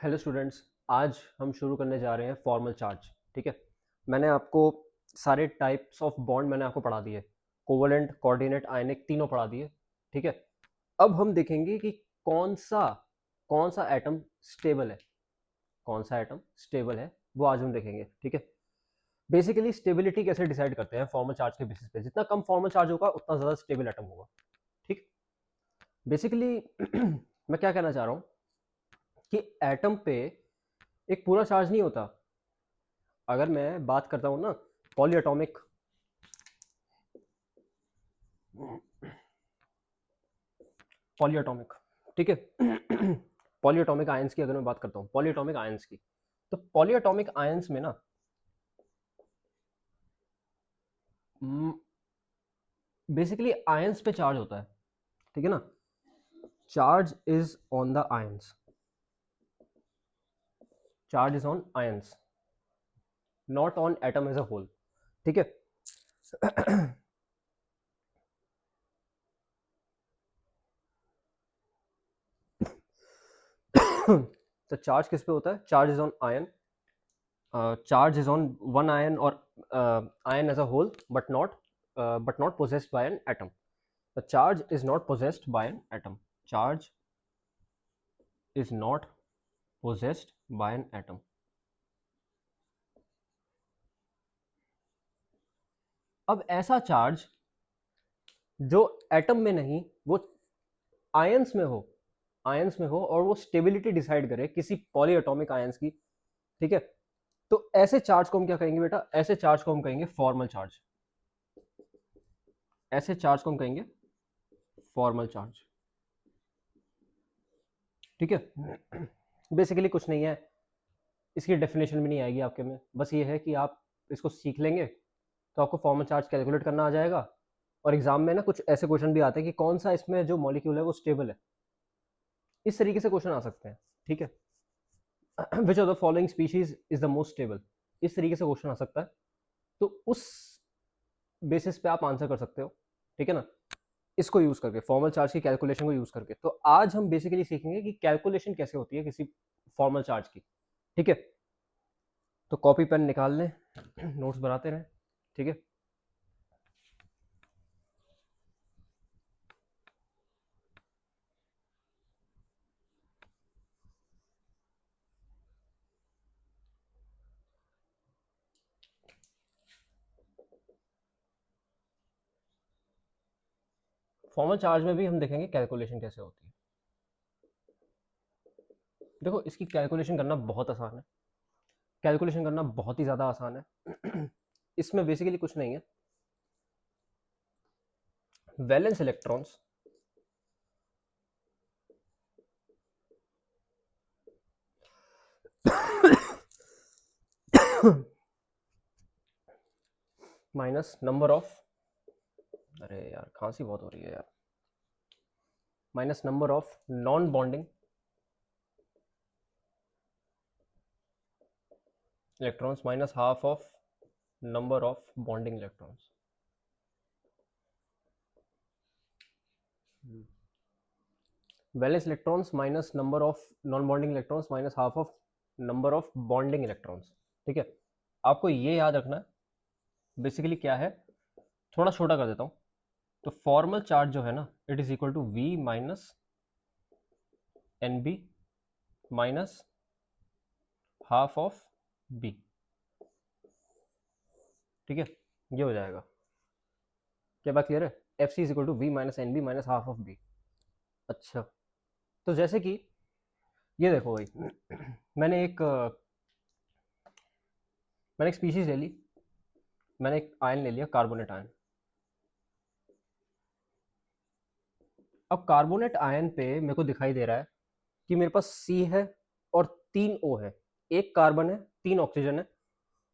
Hello students. आज हम शुरू करने जा रहे हैं फॉर्मल चार्ज। ठीक है, मैंने आपको सारे टाइप्स ऑफ बॉन्ड मैंने आपको पढ़ा दिए, कोवलेंट, कोऑर्डिनेट, आयनिक, तीनों पढ़ा दिए। ठीक है, अब हम देखेंगे कि कौन सा कौन सा एटम स्टेबल है, कौन सा एटम स्टेबल है वो आज हम देखेंगे। ठीक है, बेसिकली स्टेबिलिटी कैसे डिसाइड करते हैं फॉर्मल चार्ज के बेसिस पे, जितना कम फॉर्मल चार्ज होगा उतना ज़्यादा स्टेबल एटम होगा। ठीक, बेसिकली मैं क्या कहना चाह रहा हूँ कि एटम पे एक पूरा चार्ज नहीं होता। अगर मैं बात करता हूँ ना पॉलीएटॉमिक पॉलीएटॉमिक ठीक है, पॉलीएटॉमिक आयंस की अगर मैं बात करता हूँ, पॉलीएटॉमिक आयंस की, तो पॉलीएटॉमिक आयंस में ना बेसिकली आयंस पे चार्ज होता है। ठीक है ना, charge is on the ions, charge is on ions, not on atom as a whole. ठीक है, तो चार्ज किस पे होता है? Charge is on ion, charge is on one ion or ion as a whole, but not possessed by an atom. The charge is not possessed by an atom. Charge is not possessed by an atom. अब ऐसा charge जो atom में नहीं, वो ions में हो, ions में हो और वो स्टेबिलिटी डिसाइड करे किसी पॉली एटॉमिक आयंस की। ठीक है, तो ऐसे चार्ज को हम क्या कहेंगे बेटा? ऐसे चार्ज को हम कहेंगे फॉर्मल चार्ज। ऐसे चार्ज को हम कहेंगे फॉर्मल चार्ज। ठीक है, बेसिकली कुछ नहीं है, इसकी डेफिनेशन भी नहीं आएगी आपके में, बस ये है कि आप इसको सीख लेंगे तो आपको फॉर्मल चार्ज कैलकुलेट करना आ जाएगा। और एग्जाम में ना कुछ ऐसे क्वेश्चन भी आते हैं कि कौन सा इसमें जो मॉलिक्यूल है वो स्टेबल है, इस तरीके से क्वेश्चन आ सकते हैं। ठीक है, which of the following species is the most stable, इस तरीके से क्वेश्चन आ सकता है, तो उस बेसिस पे आप आंसर कर सकते हो। ठीक है ना, इसको यूज करके, फॉर्मल चार्ज की कैलकुलेशन को यूज करके। तो आज हम बेसिकली सीखेंगे कि कैलकुलेशन कैसे होती है किसी फॉर्मल चार्ज की। ठीक है, तो कॉपी पेन निकाल लें, नोट्स बनाते रहें। ठीक है, फॉर्मल चार्ज में भी हम देखेंगे कैलकुलेशन कैसे होती है। देखो, इसकी कैलकुलेशन करना बहुत आसान है, कैलकुलेशन करना बहुत ही ज़्यादा आसान है। इसमें बेसिकली कुछ नहीं है, valence electrons minus number of, अरे यार खांसी बहुत हो रही है यार, minus number of non bonding electrons minus half of number of bonding electrons. Valence electrons minus number of non bonding electrons minus half of number of bonding electrons. ठीक है, आपको ये याद रखना है बेसिकली क्या है, थोड़ा छोटा कर देता हूँ। तो फॉर्मल चार्ज जो है ना, it is equal to V minus N B minus half of B. ठीक है, ये हो जाएगा। क्या बात क्लियर है? F C is equal to V minus N B minus half of B. अच्छा, तो जैसे कि ये देखो भाई, मैंने एक स्पीशीज ले ली, मैंने एक आयन ले लिया, कार्बोनेट आयन। अब कार्बोनेट आयन पे मेरे को दिखाई दे रहा है कि मेरे पास सी है और 3 O है, एक कार्बन है, 3 ऑक्सीजन है,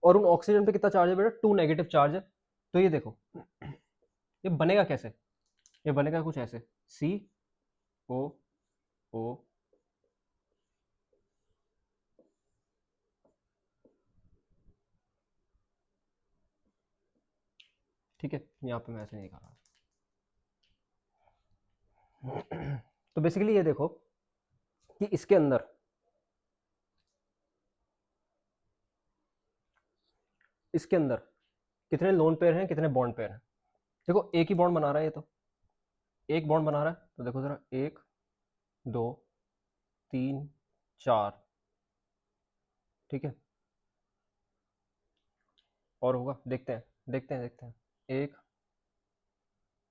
और उन ऑक्सीजन पे कितना चार्ज है बेटा? 2 नेगेटिव चार्ज है। तो ये देखो, ये बनेगा कैसे? ये बनेगा कुछ ऐसे, सी ओ ओ, ठीक है, यहाँ पे मैं ऐसे नहीं दिखा रहा। तो बेसिकली ये देखो कि इसके अंदर इसके अंदर कितने लोन पेयर हैं, कितने बॉन्ड पेयर हैं। देखो एक ही बॉन्ड बना रहा है ये, तो एक बॉन्ड बना रहा है, तो देखो जरा, 1 2 3 4, ठीक है। और होगा, देखते हैं देखते हैं देखते हैं। 1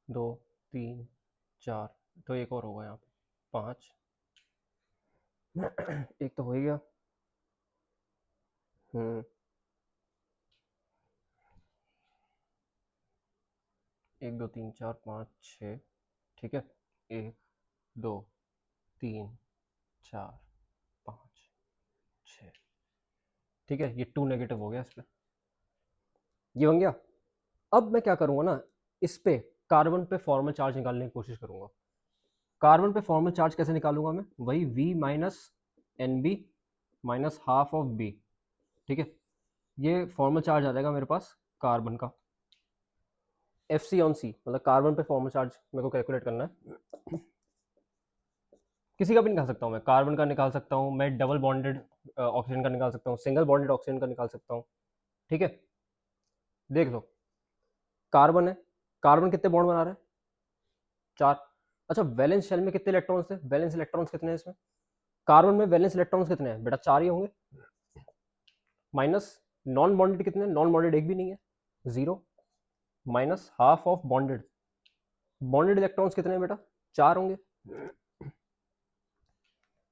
2 3 4, तो एक और होगा यहाँ पे, 5। एक तो हो ही गया। 1 2 3 4 5 6, ठीक है। 1 2 3 4 5 6, ठीक है। ये 2 नेगेटिव हो गया इस पे, ये बन गया। अब मैं क्या करूँगा ना, इस पे कार्बन पे फॉर्मल चार्ज निकालने की कोशिश करूँगा। कार्बन पे फॉर्मल चार्ज कैसे निकालूंगा मैं, वही V minus N B minus half of B, ठीक है। ये फॉर्मल चार्ज आ जाएगा मेरे पास कार्बन का, एफ सी ऑन सी, मतलब कार्बन पे फॉर्मल चार्ज मेरे को कैलकुलेट करना है। किसी का भी निकाल सकता हूँ मैं, कार्बन का निकाल सकता हूँ मैं, डबल बॉन्डेड ऑक्सीजन का निकाल सकता हूँ, सिंगल बॉन्डेड ऑक्सीजन का निकाल सकता हूँ, ठीक है। देख लो, कार्बन है, कार्बन कितने बॉन्ड बना रहा है, 4। अच्छा, वैलेंस शेल में कितने इलेक्ट्रॉन्स थे, वैलेंस इलेक्ट्रॉन्स कितने हैं इसमें, कार्बन में वैलेंस इलेक्ट्रॉन्स कितने हैं बेटा, 4 ही होंगे। माइनस नॉन बॉन्डेड कितने हैं, नॉन बॉन्डेड एक भी नहीं है, 0। Minus half of bonded, bonded electrons कितने हैं बेटा, 4 होंगे।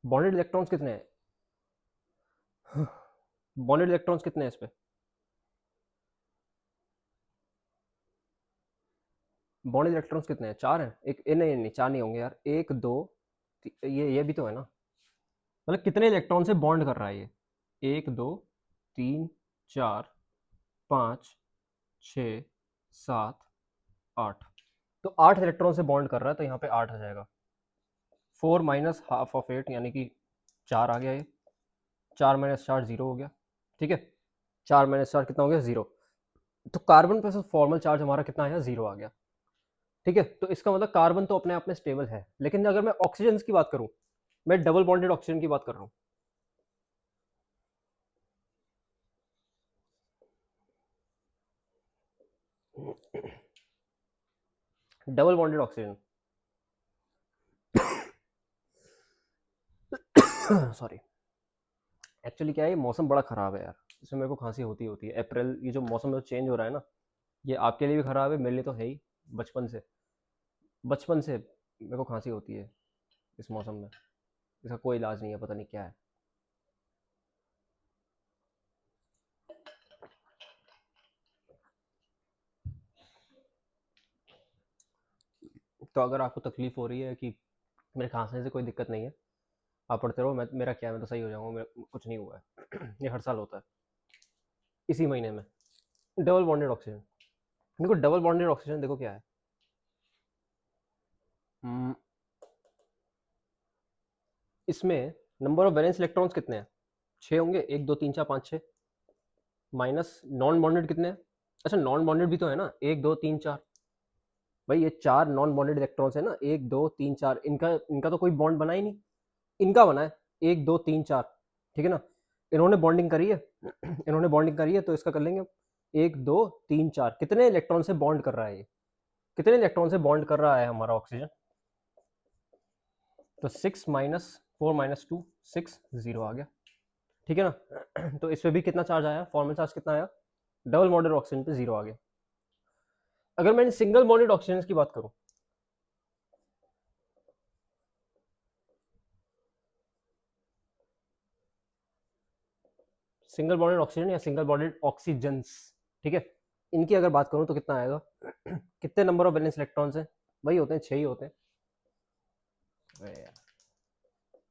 बॉन्डेड इलेक्ट्रॉन्स कितने हैं, बॉन्डेड इलेक्ट्रॉन्स कितने हैं इस पे, बॉन्डेड इलेक्ट्रॉन्स कितने हैं, 4 हैं। एक नहीं नहीं 4 नहीं होंगे यार, 1 2, ये भी तो है ना, मतलब कितने इलेक्ट्रॉन से बॉन्ड कर रहा है ये, 1 2 3 4 5 6 7 8, तो 8 इलेक्ट्रॉन से बॉन्ड कर रहा है, तो यहाँ पे 8 आ जाएगा। 4 माइनस हाफ ऑफ 8 यानी कि 4 आ गया ये, 4 माइनस 4 0 हो गया, ठीक है। 4 माइनस 4 कितना हो गया, 0। तो कार्बन पे फॉर्मल चार्ज हमारा कितना आया, 0 आ गया, ठीक है। तो इसका मतलब कार्बन तो अपने आप में स्टेबल है, लेकिन अगर मैं ऑक्सीजन की बात करूं, मैं डबल बॉन्डेड ऑक्सीजन की बात कर रहा हूं। Double bonded oxygen, sorry, actually क्या है, ये मौसम बड़ा ख़राब है यार, इसमें मेरे को खांसी होती है। अप्रैल, ये जो मौसम जो चेंज हो रहा है ना, ये आपके लिए भी ख़राब है, मेरे लिए तो है ही। बचपन से बचपन से मेरे को खांसी होती है इस मौसम में, इसका कोई इलाज नहीं है, पता नहीं क्या है। तो अगर आपको तकलीफ़ हो रही है कि मेरे खांसने से कोई दिक्कत नहीं है, आप पढ़ते रहो, मेरा क्या है, मैं तो सही हो जाऊँगा, मेरा कुछ नहीं हुआ है। ये हर साल होता है इसी महीने में। डबल बॉन्डेड ऑक्सीजन, देखो डबल बॉन्डेड ऑक्सीजन देखो क्या है, हम्म, इसमें नंबर ऑफ वैलेंस इलेक्ट्रॉन्स कितने हैं, 6 होंगे, 1 2 3 4 5 6। माइनस नॉन बॉन्डेड कितने हैं, अच्छा नॉन बॉन्डेड भी तो है ना, 1 2 3 4, भाई ये 4 नॉन बॉन्डेड इलेक्ट्रॉन्स है ना, 1 2 3 4, इनका इनका तो कोई बॉन्ड बना ही नहीं, इनका बना है 1 2 3 4, ठीक है ना। इन्होंने बॉन्डिंग करी है, इन्होंने बॉन्डिंग करी है, तो इसका कर लेंगे 1 2 3 4, कितने इलेक्ट्रॉन से बॉन्ड कर रहा है ये, कितने इलेक्ट्रॉन से बॉन्ड कर रहा है हमारा ऑक्सीजन, तो 6 माइनस 4 माइनस 2 6 0 आ गया, ठीक है ना। तो इस पे भी कितना चार्ज आया, फॉर्मल चार्ज कितना आया, डबल बॉन्डेड ऑक्सीजन पे 0 आ गया। अगर मैंने सिंगल बॉन्डेड ऑक्सीजन की बात करूं, सिंगल बॉन्डेड ऑक्सीजन या सिंगल बॉन्डेड ऑक्सीजन्स, ठीक है, इनकी अगर बात करूं तो कितना आएगा, कितने नंबर ऑफ वैलेंस इलेक्ट्रॉन्स हैं, वही होते हैं 6 ही होते हैं,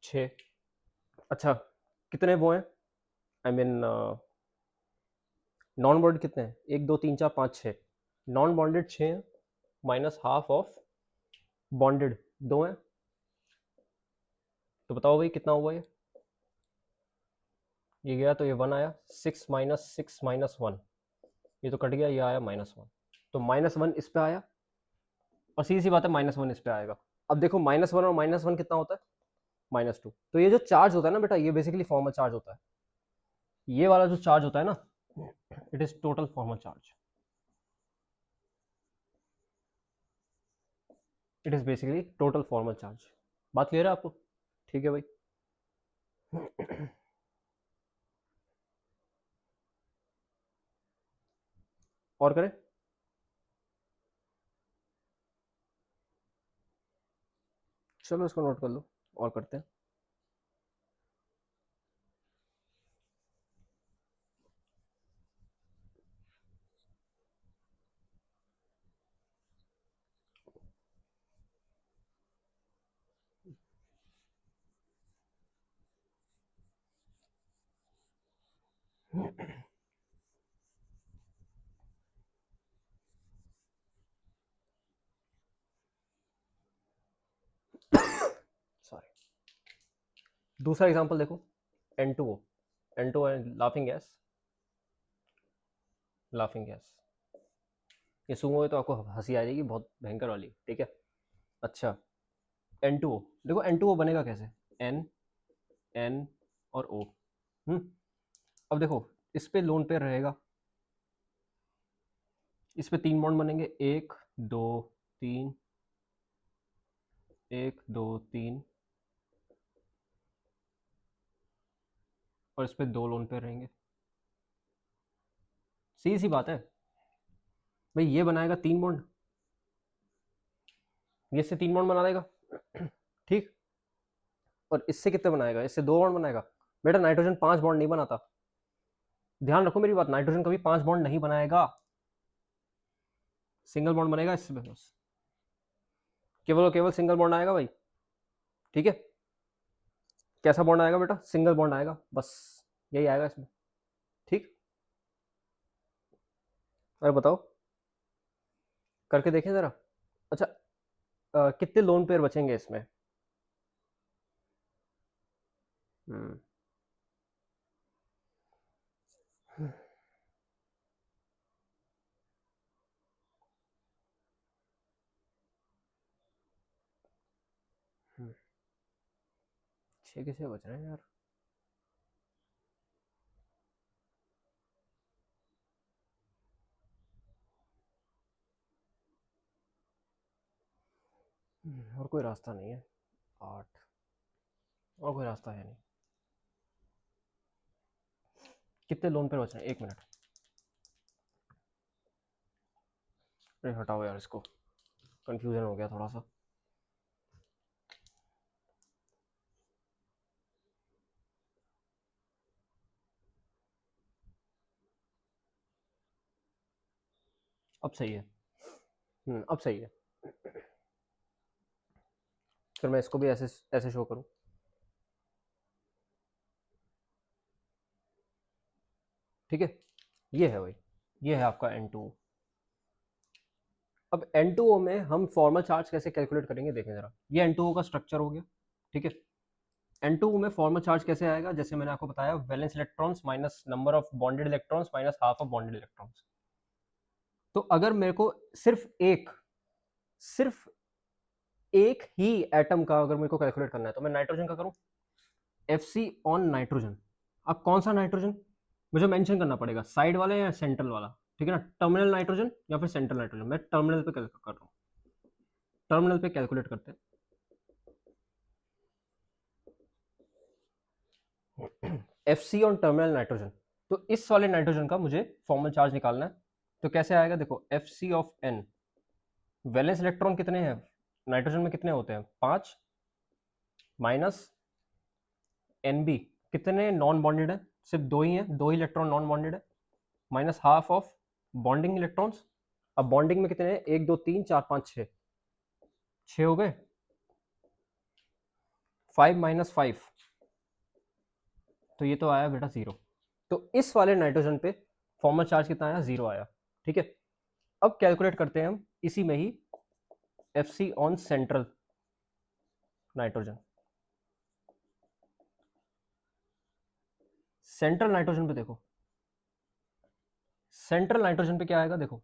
6। अच्छा, कितने वो हैं, आई मीन नॉन बॉन्डेड कितने हैं, 1 2 3 4 5 6, नॉन बॉन्डेड 6 हैं, माइनस हाफ ऑफ बॉन्डेड 2 हैं, तो बताओ भाई कितना हुआ ये गया तो ये 1 आया, 6 माइनस 6 माइनस 1, ये तो कट गया, ये आया -1, तो -1 इस पे आया, और सीधी सी बात है -1 इस पे आएगा। अब देखो -1 और -1 कितना होता है, -2, तो ये जो चार्ज होता है ना बेटा, ये बेसिकली फॉर्मल चार्ज होता है, ये वाला जो चार्ज होता है ना, it is total formal charge, it is basically total formal charge. बात क्लियर है आपको? ठीक है भाई। और करें? चलो इसको नोट कर लो और करते हैं। सॉरी। दूसरा एग्जांपल देखो, N2O, N2O laughing gas, laughing gas. ये सुनोगे तो आपको हंसी आ जाएगी बहुत भयंकर वाली, ठीक है। अच्छा, N2O देखो, N2O बनेगा कैसे, N N और O। अब देखो, इस पे लोन पेयर रहेगा, इस पे 3 बॉन्ड बनेंगे, 1 2 3, 1 2 3, और इस पे 2 लोन पेयर रहेंगे। सीधी सी बात है भाई, ये बनाएगा 3 बॉन्ड, ये इससे 3 बॉन्ड बना देगा, ठीक। और इससे कितने बनाएगा, इससे 2 बॉन्ड बनाएगा। बेटा नाइट्रोजन 5 बॉन्ड नहीं बनाता, ध्यान रखो मेरी बात, नाइट्रोजन कभी 5 बॉन्ड नहीं बनाएगा, सिंगल बॉन्ड बनेगा इससे बस, केवल और केवल सिंगल बॉन्ड आएगा भाई, ठीक है। कैसा बॉन्ड आएगा बेटा, सिंगल बॉन्ड आएगा बस, यही आएगा इसमें, ठीक। अरे बताओ, करके देखें जरा। अच्छा, कितने लोन पेयर बचेंगे इसमें? हम्म, 6 किसे बच रहे हैं यार? और कोई रास्ता नहीं है, 8, और कोई रास्ता है नहीं। कितने लोन पेयर बच रहे हैं, 1 मिनट। अरे हटाओ यार इसको, कंफ्यूजन हो गया थोड़ा सा। अब सही है, अब सही है। फिर मैं इसको भी ऐसे ऐसे शो करूं, ठीक है। ये है भाई, ये है आपका N2O। अब N2O में हम फॉर्मल चार्ज कैसे कैलकुलेट करेंगे, देखें जरा। ये N2O का स्ट्रक्चर हो गया, ठीक है। N2O में फॉर्मल चार्ज कैसे आएगा, जैसे मैंने आपको बताया, valence electrons minus number of bonded electrons minus half of bonded electrons. तो अगर मेरे को सिर्फ एक ही एटम का अगर मेरे को कैलकुलेट करना है, तो मैं नाइट्रोजन का करूं, FC ऑन नाइट्रोजन। अब कौन सा नाइट्रोजन मुझे मेंशन करना पड़ेगा, साइड वाला या सेंट्रल वाला, ठीक है ना, टर्मिनल नाइट्रोजन या फिर सेंट्रल नाइट्रोजन। मैं टर्मिनल पे कैलकुलेट कर रहा हूँ, टर्मिनल पे कैलकुलेट करते हैं। FC ऑन टर्मिनल नाइट्रोजन, तो इस वाले नाइट्रोजन का मुझे फॉर्मल चार्ज निकालना है। तो कैसे आएगा, देखो, FC of N, valence electron कितने हैं नाइट्रोजन में, कितने होते हैं, 5, माइनस NB, कितने नॉन बॉन्डेड है, सिर्फ 2 ही है, 2 ही इलेक्ट्रॉन नॉन बॉन्डेड है, minus half of bonding electrons. अब बॉन्डिंग में कितने हैं, 1 2 3 4 5 6, 6 हो गए, 5 माइनस 5, तो ये तो आया बेटा 0। तो इस वाले नाइट्रोजन पे फॉर्मल चार्ज कितना आया, 0 आया, ठीक है। अब कैलकुलेट करते हैं हम इसी में ही FC on central nitrogen. Central nitrogen पे देखो, सेंट्रल नाइट्रोजन पे क्या आएगा, देखो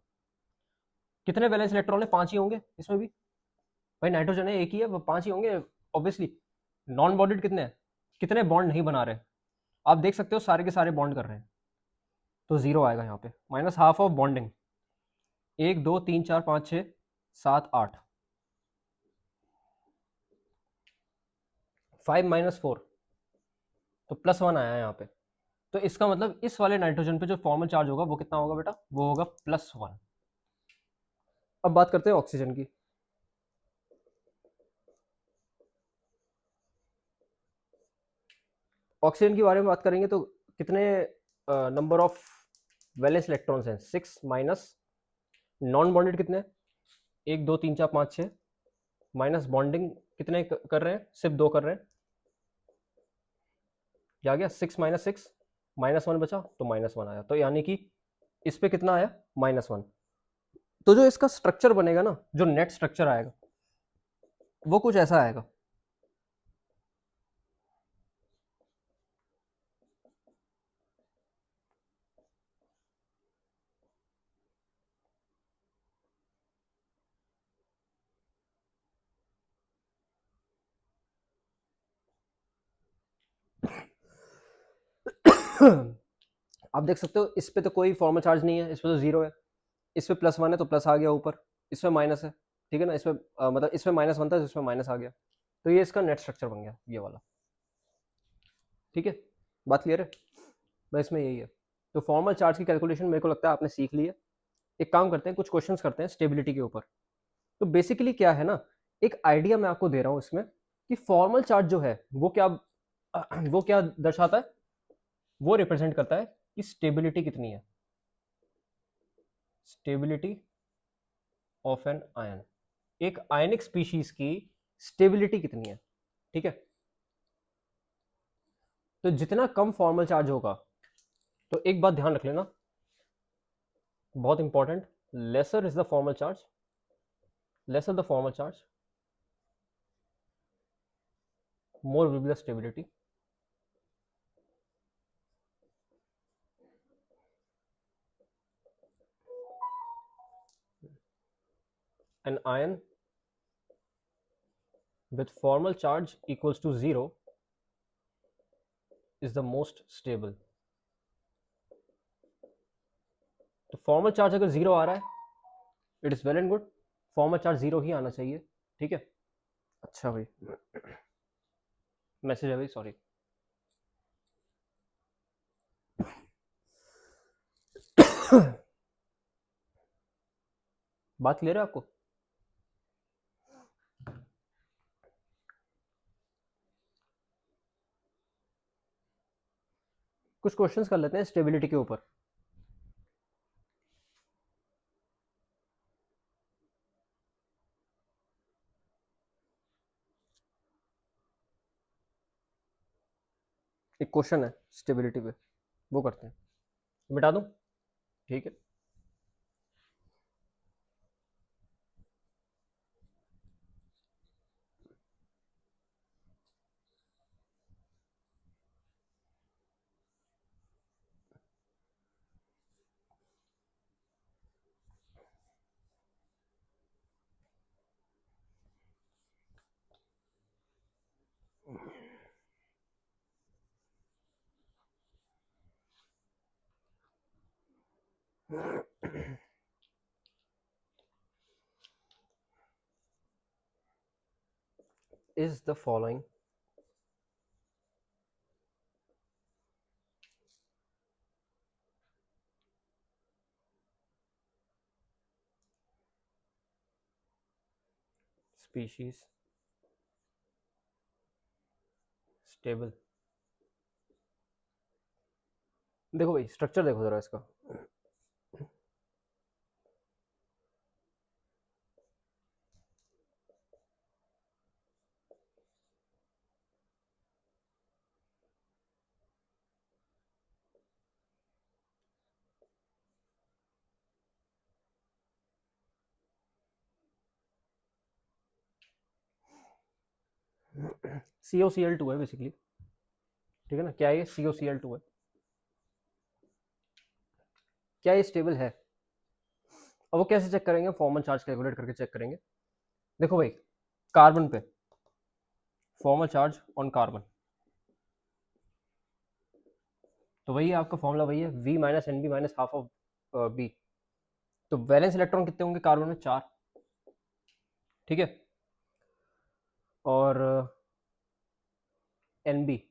कितने वैलेंस इलेक्ट्रॉन है, 5 ही होंगे इसमें भी, भाई नाइट्रोजन है एक ही है, वो 5 ही होंगे ऑब्वियसली। नॉन बॉन्डेड कितने हैं, कितने बॉन्ड नहीं बना रहे, आप देख सकते हो सारे के सारे बॉन्ड कर रहे हैं। तो 0 आएगा यहाँ पे, minus half of bonding 1 2 3 4 5 6 7 8, 5 minus 4 तो +1 आया यहाँ पे। तो इसका मतलब इस वाले नाइट्रोजन पे जो फॉर्मल चार्ज होगा वो कितना होगा बेटा, वो होगा +1। अब बात करते हैं ऑक्सीजन की। ऑक्सीजन के बारे में बात करेंगे तो कितने नंबर ऑफ वैलेंस इलेक्ट्रॉन्स हैं, 6 माइनस नॉन बॉन्डेड कितने, 1 2 3 4 5 6 माइनस बॉन्डिंग कितने कर रहे हैं, सिर्फ 2 कर रहे हैं। क्या गया, 6 माइनस 6 -1 बचा तो -1 आया, तो यानी कि इस पे कितना आया, -1। तो जो इसका स्ट्रक्चर बनेगा ना, जो नेट स्ट्रक्चर आएगा वो कुछ ऐसा आएगा। आप देख सकते हो इस पे तो कोई फॉर्मल चार्ज नहीं है, इस पे तो 0 है, इस पे +1 है तो प्लस आ गया ऊपर, इस पे माइनस है, ठीक है ना, इस पे मतलब इस पे -1 था तो इस पे माइनस आ गया, तो ये इसका नेट स्ट्रक्चर बन गया ये वाला। ठीक है, बात क्लियर है, बस इसमें यही है। तो फॉर्मल चार्ज की कैलकुलेशन मेरे को लगता है आपने सीख ली है। एक काम करते हैं, कुछ क्वेश्चंस करते हैं स्टेबिलिटी के ऊपर। तो बेसिकली क्या है ना, एक आइडिया मैं आपको दे रहा हूँ इसमें कि फॉर्मल चार्ज जो है वो क्या दर्शाता है, वो रिप्रेजेंट करता है कि स्टेबिलिटी कितनी है, स्टेबिलिटी ऑफ एन आयन, एक आयनिक स्पीशीज की स्टेबिलिटी कितनी है। ठीक है, तो जितना कम फॉर्मल चार्ज होगा, तो एक बात ध्यान रख लेना, बहुत important, lesser is the formal charge, lesser the formal charge, more will be the stability. An ion with formal charge equals to 0 is the most stable. तो फॉर्मल चार्ज अगर 0 आ रहा है, it is well and good, formal charge 0 ही आना चाहिए। ठीक है, अच्छा भाई, मैसेज है भाई, सॉरी। बात क्लियर है आपको? कुछ क्वेश्चंस कर लेते हैं स्टेबिलिटी के ऊपर। एक क्वेश्चन है स्टेबिलिटी पे, वो करते हैं, मिटा दूं? ठीक है, is the following species stable? देखो भाई, स्ट्रक्चर देखो जरा इसका, COCl2 है बेसिकली, ठीक है ना, क्या ये COCl2 है, क्या ये स्टेबल है? अब वो कैसे चेक करेंगे, फॉर्मल चार्ज कैलकुलेट करके चेक करेंगे। देखो भाई, कार्बन पे फॉर्मल चार्ज ऑन कार्बन तो वही आपका फॉर्मूला वही है, V minus N B minus half of B. तो वैलेंस इलेक्ट्रॉन कितने होंगे कार्बन में? 4। ठीक है। और एन बी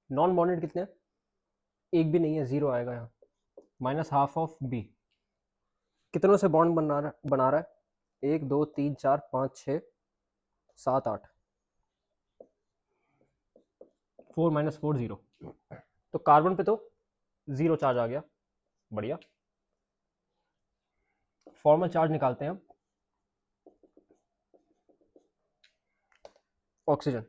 नॉन बॉन्डेड कितने हैं? एक भी नहीं है, जीरो आएगा यहाँ। Minus half of B. कितनों से बॉन्ड बना रहा है? 1 2 3 4 5 6 7 8। 4 माइनस 4 0। तो कार्बन पे तो जीरो चार्ज आ गया, बढ़िया। फॉर्मल चार्ज निकालते हैं हम। ऑक्सीजन,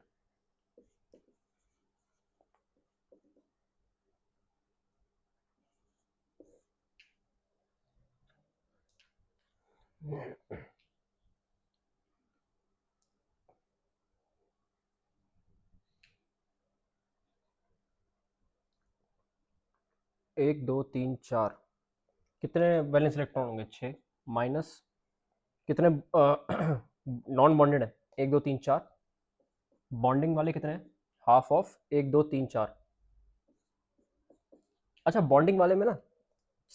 एक दो तीन चार। कितने वैलेंस इलेक्ट्रॉन होंगे? 6। माइनस कितने नॉन बॉन्डेड है? 1 2 3 4। बॉन्डिंग वाले कितने हैं? Half of 1 2 3 4। अच्छा, बॉन्डिंग वाले में ना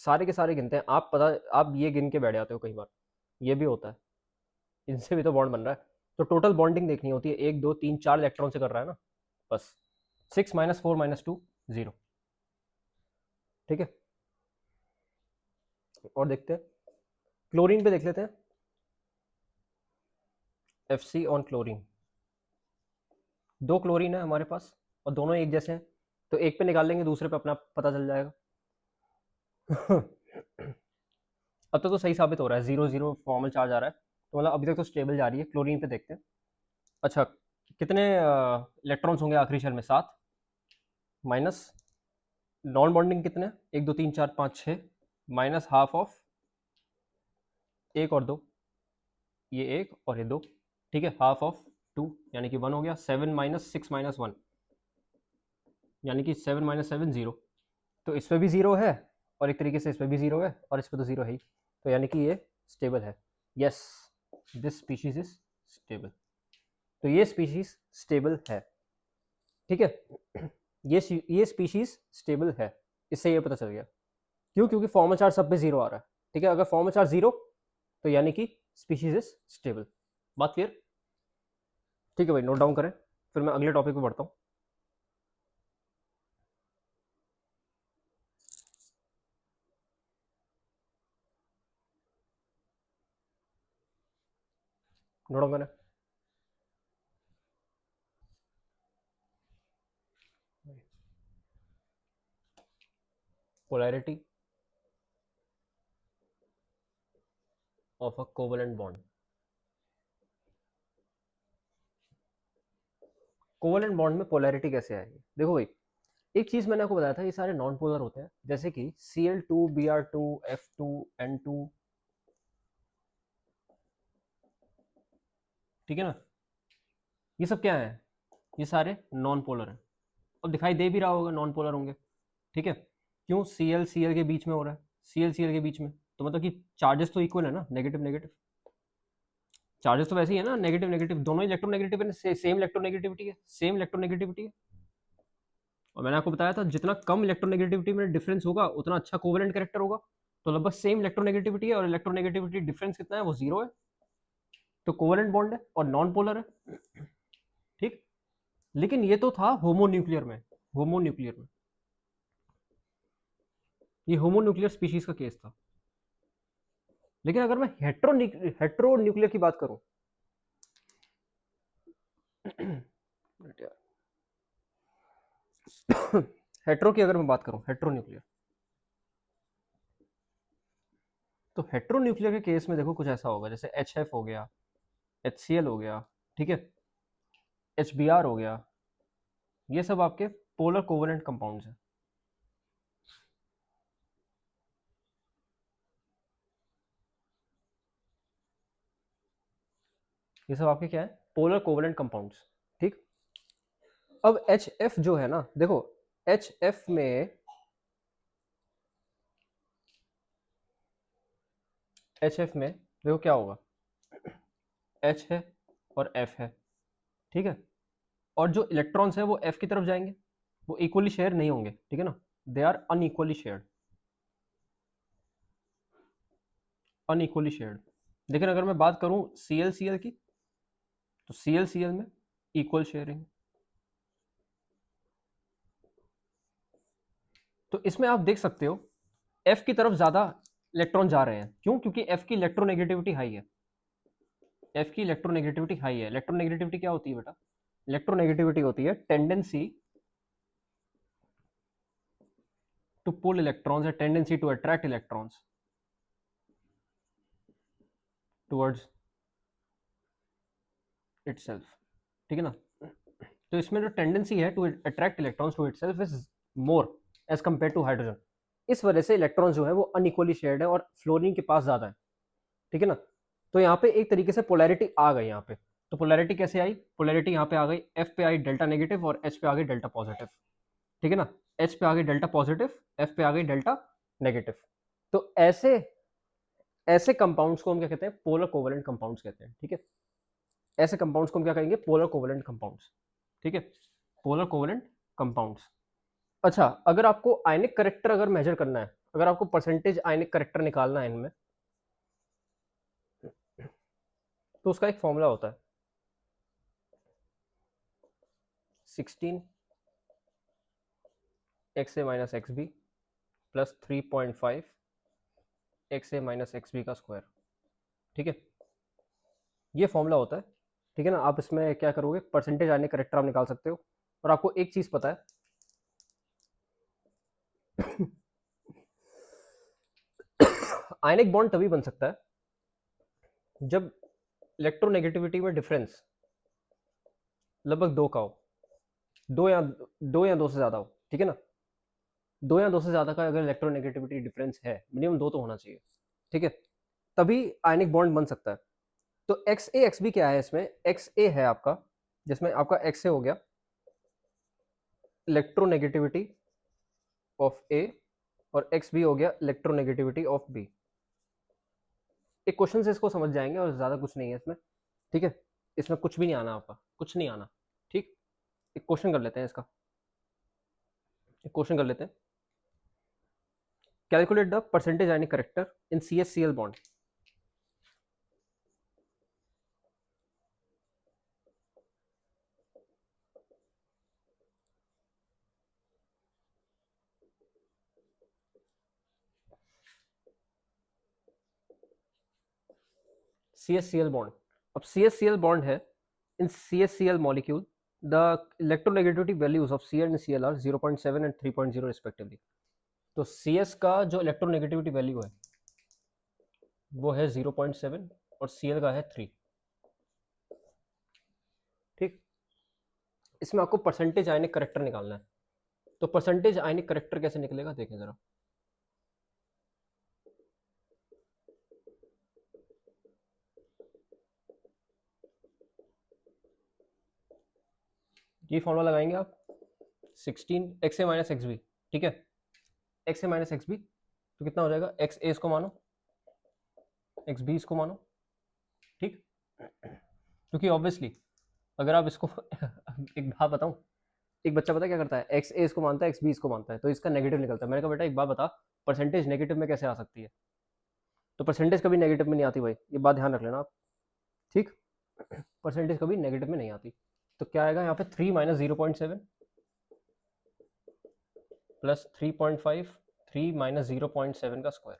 सारे के सारे गिनते हैं। आप पता, आप ये गिन के बैठ जाते हो कई बार, ये भी होता है, इनसे भी तो बॉन्ड बन रहा है। तो टोटल बॉन्डिंग देखनी होती है, 1 2 3 4 इलेक्ट्रॉन से कर रहा है ना, बस। 6 माइनस 4 माइनस 2 0। ठीक है। और देखते हैं, क्लोरीन पे देख लेते हैं। F C on chlorine. 2 chlorine है हमारे पास और दोनों एक जैसे हैं, तो एक पे निकाल लेंगे, दूसरे पे अपना पता चल जाएगा। अब तो सही साबित हो रहा है, 0 0 फॉर्मल चार्ज आ रहा है, तो मतलब अभी तक तो स्टेबल जा रही है। क्लोरीन पे देखते हैं। अच्छा, कितने इलेक्ट्रॉन्स होंगे आखिरी शेल में? 7। माइनस नॉन बॉन्डिंग कितने? 1 2 3 4 5 6। माइनस हाफ ऑफ एक और दो, ये एक और ये दो। ठीक है, हाफ ऑफ 2 यानी कि 1 हो गया। 7 माइनस 6 माइनस 1 यानी कि 7 माइनस 7 0। तो इस पर भी जीरो है और एक तरीके से इस पर भी जीरो है और इस पर तो जीरो है ही, तो यानी कि ये स्टेबल है। Yes, this species is stable. तो ये स्पीशीज स्टेबल है। ठीक है। ये स्पीशीज स्टेबल है, इससे ये पता चल गया। क्यों? क्योंकि फॉर्मल चार्ज सब पे जीरो आ रहा है। ठीक है, अगर फॉर्मल चार्ज जीरो तो यानी कि स्पीशीज इज स्टेबल। बात क्लियर? ठीक है भाई, नोट डाउन करें, फिर मैं अगले टॉपिक पे बढ़ता हूँ। नोट डाउन करें। Polarity of a covalent bond. Covalent bond में पोलैरिटी कैसे आएगी? देखो भाई, एक चीज मैंने आपको बताया था, ये सारे नॉन पोलर होते हैं, जैसे कि Cl2 Br2 F2 N2। ठीक है ना, ये सब क्या है? ये सारे नॉन पोलर हैं। अब दिखाई दे भी रहा होगा नॉन पोलर होंगे। ठीक है, क्यों? Cl Cl के बीच में हो रहा है, Cl Cl के बीच में, तो मतलब कि चार्जेस तो इक्वल है ना, नेगेटिव नेगेटिव। चार्जेस तो वैसे ही है ना, नेगेटिव नेगेटिव, दोनों इलेक्ट्रोनेगेटिव है, सेम इलेक्ट्रोनेगेटिविटी है, सेम इलेक्ट्रोनेगेटिविटी है। और मैंने आपको बताया था, जितना कम इलेक्ट्रोनेगेटिविटी में डिफरेंस होगा उतना अच्छा कोवेलेंट कैरेक्टर होगा। तो लगभग सेम इलेक्ट्रोनेगेटिविटी है और इलेक्ट्रोनेगेटिविटी डिफरेंस कितना है? वो जीरो है। तो कोवेलेंट बॉन्ड है और नॉन पोलर है। ठीक। लेकिन ये तो था होमोन्यूक्लियर में, होमोन्यूक्लियर में, ये होमोन्यूक्लियर स्पीशीज का केस था। लेकिन अगर मैं हेट्रोन्यूक्लियर की बात करूं, हेट्रो की अगर मैं बात करूं, हेट्रोन्यूक्लियर, तो हेट्रोन्यूक्लियर के केस में देखो कुछ ऐसा होगा, जैसे HF हो गया, HCl हो गया, ठीक है, HBr हो गया, ये सब आपके पोलर कोवेलेंट कंपाउंड्स हैं। ये सब आपके क्या है? Polar covalent compounds. ठीक। अब HF जो है ना, देखो HF में, HF में देखो क्या होगा, H है और F है। ठीक है, और जो इलेक्ट्रॉन्स है वो F की तरफ जाएंगे, वो इक्वली शेयर नहीं होंगे। ठीक है ना, they are unequally shared, unequally shared. लेकिन अगर मैं बात करूं CL की, तो CL में इक्वल शेयरिंग। तो इसमें आप देख सकते हो F की तरफ ज्यादा इलेक्ट्रॉन जा रहे हैं। क्यों? क्योंकि F की इलेक्ट्रोनेगेटिविटी हाई है। F की इलेक्ट्रोनेगेटिविटी हाई है। इलेक्ट्रोनेगेटिविटी क्या होती है बेटा? इलेक्ट्रोनेगेटिविटी होती है टेंडेंसी टू पुल इलेक्ट्रॉन्स, या tendency to attract electrons towards itself. ठीक है ना? तो इसमें जो टेंडेंसी है to attract electrons to itself is more as compare to hydrogen. इस वजह से इलेक्ट्रॉन जो है वो अनइक्वली शेयर्ड है और फ्लोरीन के पास ज्यादा है। ठीक है ना? तो यहाँ पे एक तरीके से पोलैरिटी आ गई यहाँ पे। तो पोलैरिटी कैसे आई? पोलैरिटी यहाँ पे आ गई, एफ पे आई डेल्टा नेगेटिव और एच पे आ गई डेल्टा पॉजिटिव। ठीक है ना? एच पे आ गई डेल्टा पॉजिटिव, एफ पे आ गई डेल्टा नेगेटिव। तो ऐसे ऐसे कंपाउंड्स को हम क्या कहते हैं? पोलर कोवेलेंट कंपाउंड्स कहते हैं। ठीक है? ऐसे कंपाउंड्स को हम क्या कहेंगे? Polar covalent compounds. ठीक है? Polar covalent compounds. अच्छा, अगर आपको आयनिक करेक्टर अगर मेजर करना है, अगर आपको परसेंटेज आयनिक करेक्टर निकालना है इनमें, तो उसका एक फॉर्मूला होता है 16 XA minus X B plus 3.5 XA minus X B का स्क्वायर। ठीक है? ये फॉर्मूला होता है। ठीक है ना? आप इसमें क्या करोगे? परसेंटेज आयनिक करेक्टर आप निकाल सकते हो। और आपको एक चीज पता है आयनिक बॉन्ड तभी बन सकता है जब इलेक्ट्रोनेगेटिविटी में डिफरेंस लगभग 2 का हो, दो या दो से ज्यादा हो। ठीक है ना? 2 या 2 से ज्यादा का अगर इलेक्ट्रोनेगेटिविटी डिफरेंस है, मिनिमम 2 तो होना चाहिए। ठीक है? तभी आयनिक बॉन्ड बन सकता है। तो एक्स ए एक्स बी क्या है इसमें? एक्स ए है आपका, जिसमें आपका एक्स ए हो गया इलेक्ट्रोनेगेटिविटी ऑफ ए, और एक्स बी हो गया इलेक्ट्रोनेगेटिविटी ऑफ बी। एक क्वेश्चन से इसको समझ जाएंगे और ज्यादा कुछ नहीं है इसमें। ठीक है? इसमें कुछ भी नहीं आना, आपका कुछ नहीं आना। ठीक? एक क्वेश्चन कर लेते हैं इसका, एक क्वेश्चन कर लेते हैं। Calculate the percentage ionic character in CH-Cl bond. CH-Cl bond, अब CH-Cl बॉन्ड है, in CH-Cl molecule the electronegativity values of Cl and Cl are 0.7 and 3.0 respectively. तो CS का जो इलेक्ट्रोनेगेटिविटी वैल्यू है वो है 0.7 और Cl का है 3। ठीक? इसमें आपको परसेंटेज आयनिक करेक्टर निकालना है। तो परसेंटेज आयनिक करेक्टर कैसे निकलेगा देखें जरा। ये फॉर्मूला लगाएंगे आप 16 XA माइनस एक्स बी। ठीक है? XA माइनस एक्स बी, तो कितना हो जाएगा? एक्स ए इसको मानो, एक्स बी इसको मानो। ठीक? क्योंकि ऑब्वियसली अगर आप इसको एक बात बताऊं, एक बच्चा पता क्या करता है? एक्स ए इसको मानता है, एक्स बी इसको मानता है, तो इसका नेगेटिव निकलता है। मैंने कहा बेटा एक बात बता, परसेंटेज नेगेटिव में कैसे आ सकती है? तो परसेंटेज कभी नेगेटिव में नहीं आती भाई, ये बात ध्यान रख लेना आप। ठीक? परसेंटेज कभी नेगेटिव में नहीं आती। तो क्या आएगा यहाँ पे? 3 माइनस 0.7 प्लस 3.5, 3 माइनस 0.7 का स्क्वायर,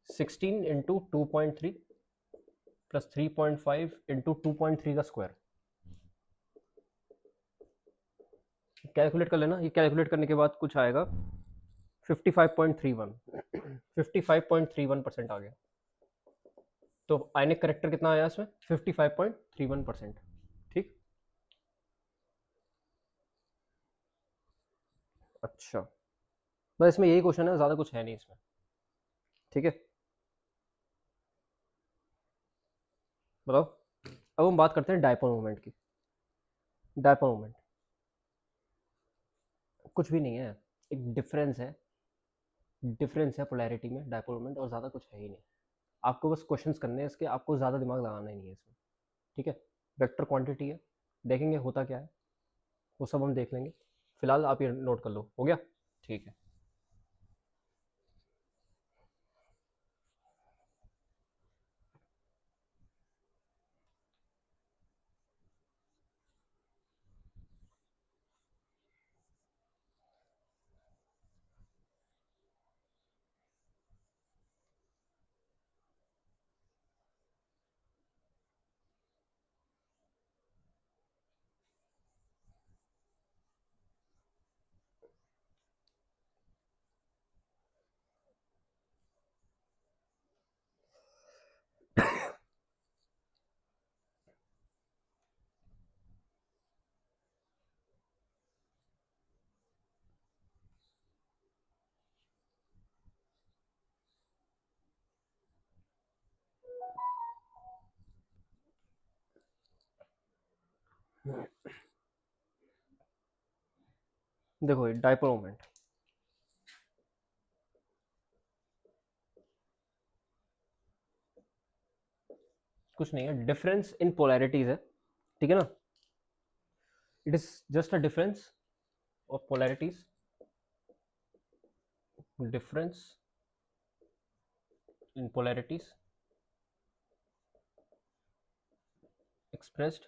16 इंटू 2.3 प्लस 3.5 इंटू 2.3 का स्क्वायर। कैलकुलेट कर लेना। ये कैलकुलेट करने के बाद कुछ आएगा 55.31, 55.31% आ गया। तो आयनिक करेक्टर कितना आया इसमें? 55.31%। ठीक? अच्छा, बस इसमें यही क्वेश्चन है, ज़्यादा कुछ है नहीं इसमें। ठीक है? बताओ। अब हम बात करते हैं डायपोल मोमेंट की। डायपोल मोमेंट कुछ भी नहीं है, एक डिफरेंस है पोलैरिटी में डायपोल मोमेंट, और ज़्यादा कुछ है ही नहीं। आपको बस क्वेश्चंस करने हैं इसके, आपको ज़्यादा दिमाग लगाना ही नहीं है इसमें। ठीक है? वेक्टर क्वांटिटी है, देखेंगे होता क्या है, वो सब हम देख लेंगे। फिलहाल आप ये नोट कर लो, हो गया? ठीक है। देखो ये डाइपोल मोमेंट कुछ नहीं है, डिफरेंस इन पोलैरिटीज है, ठीक है ना? It is just a difference of polarities, difference in polarities expressed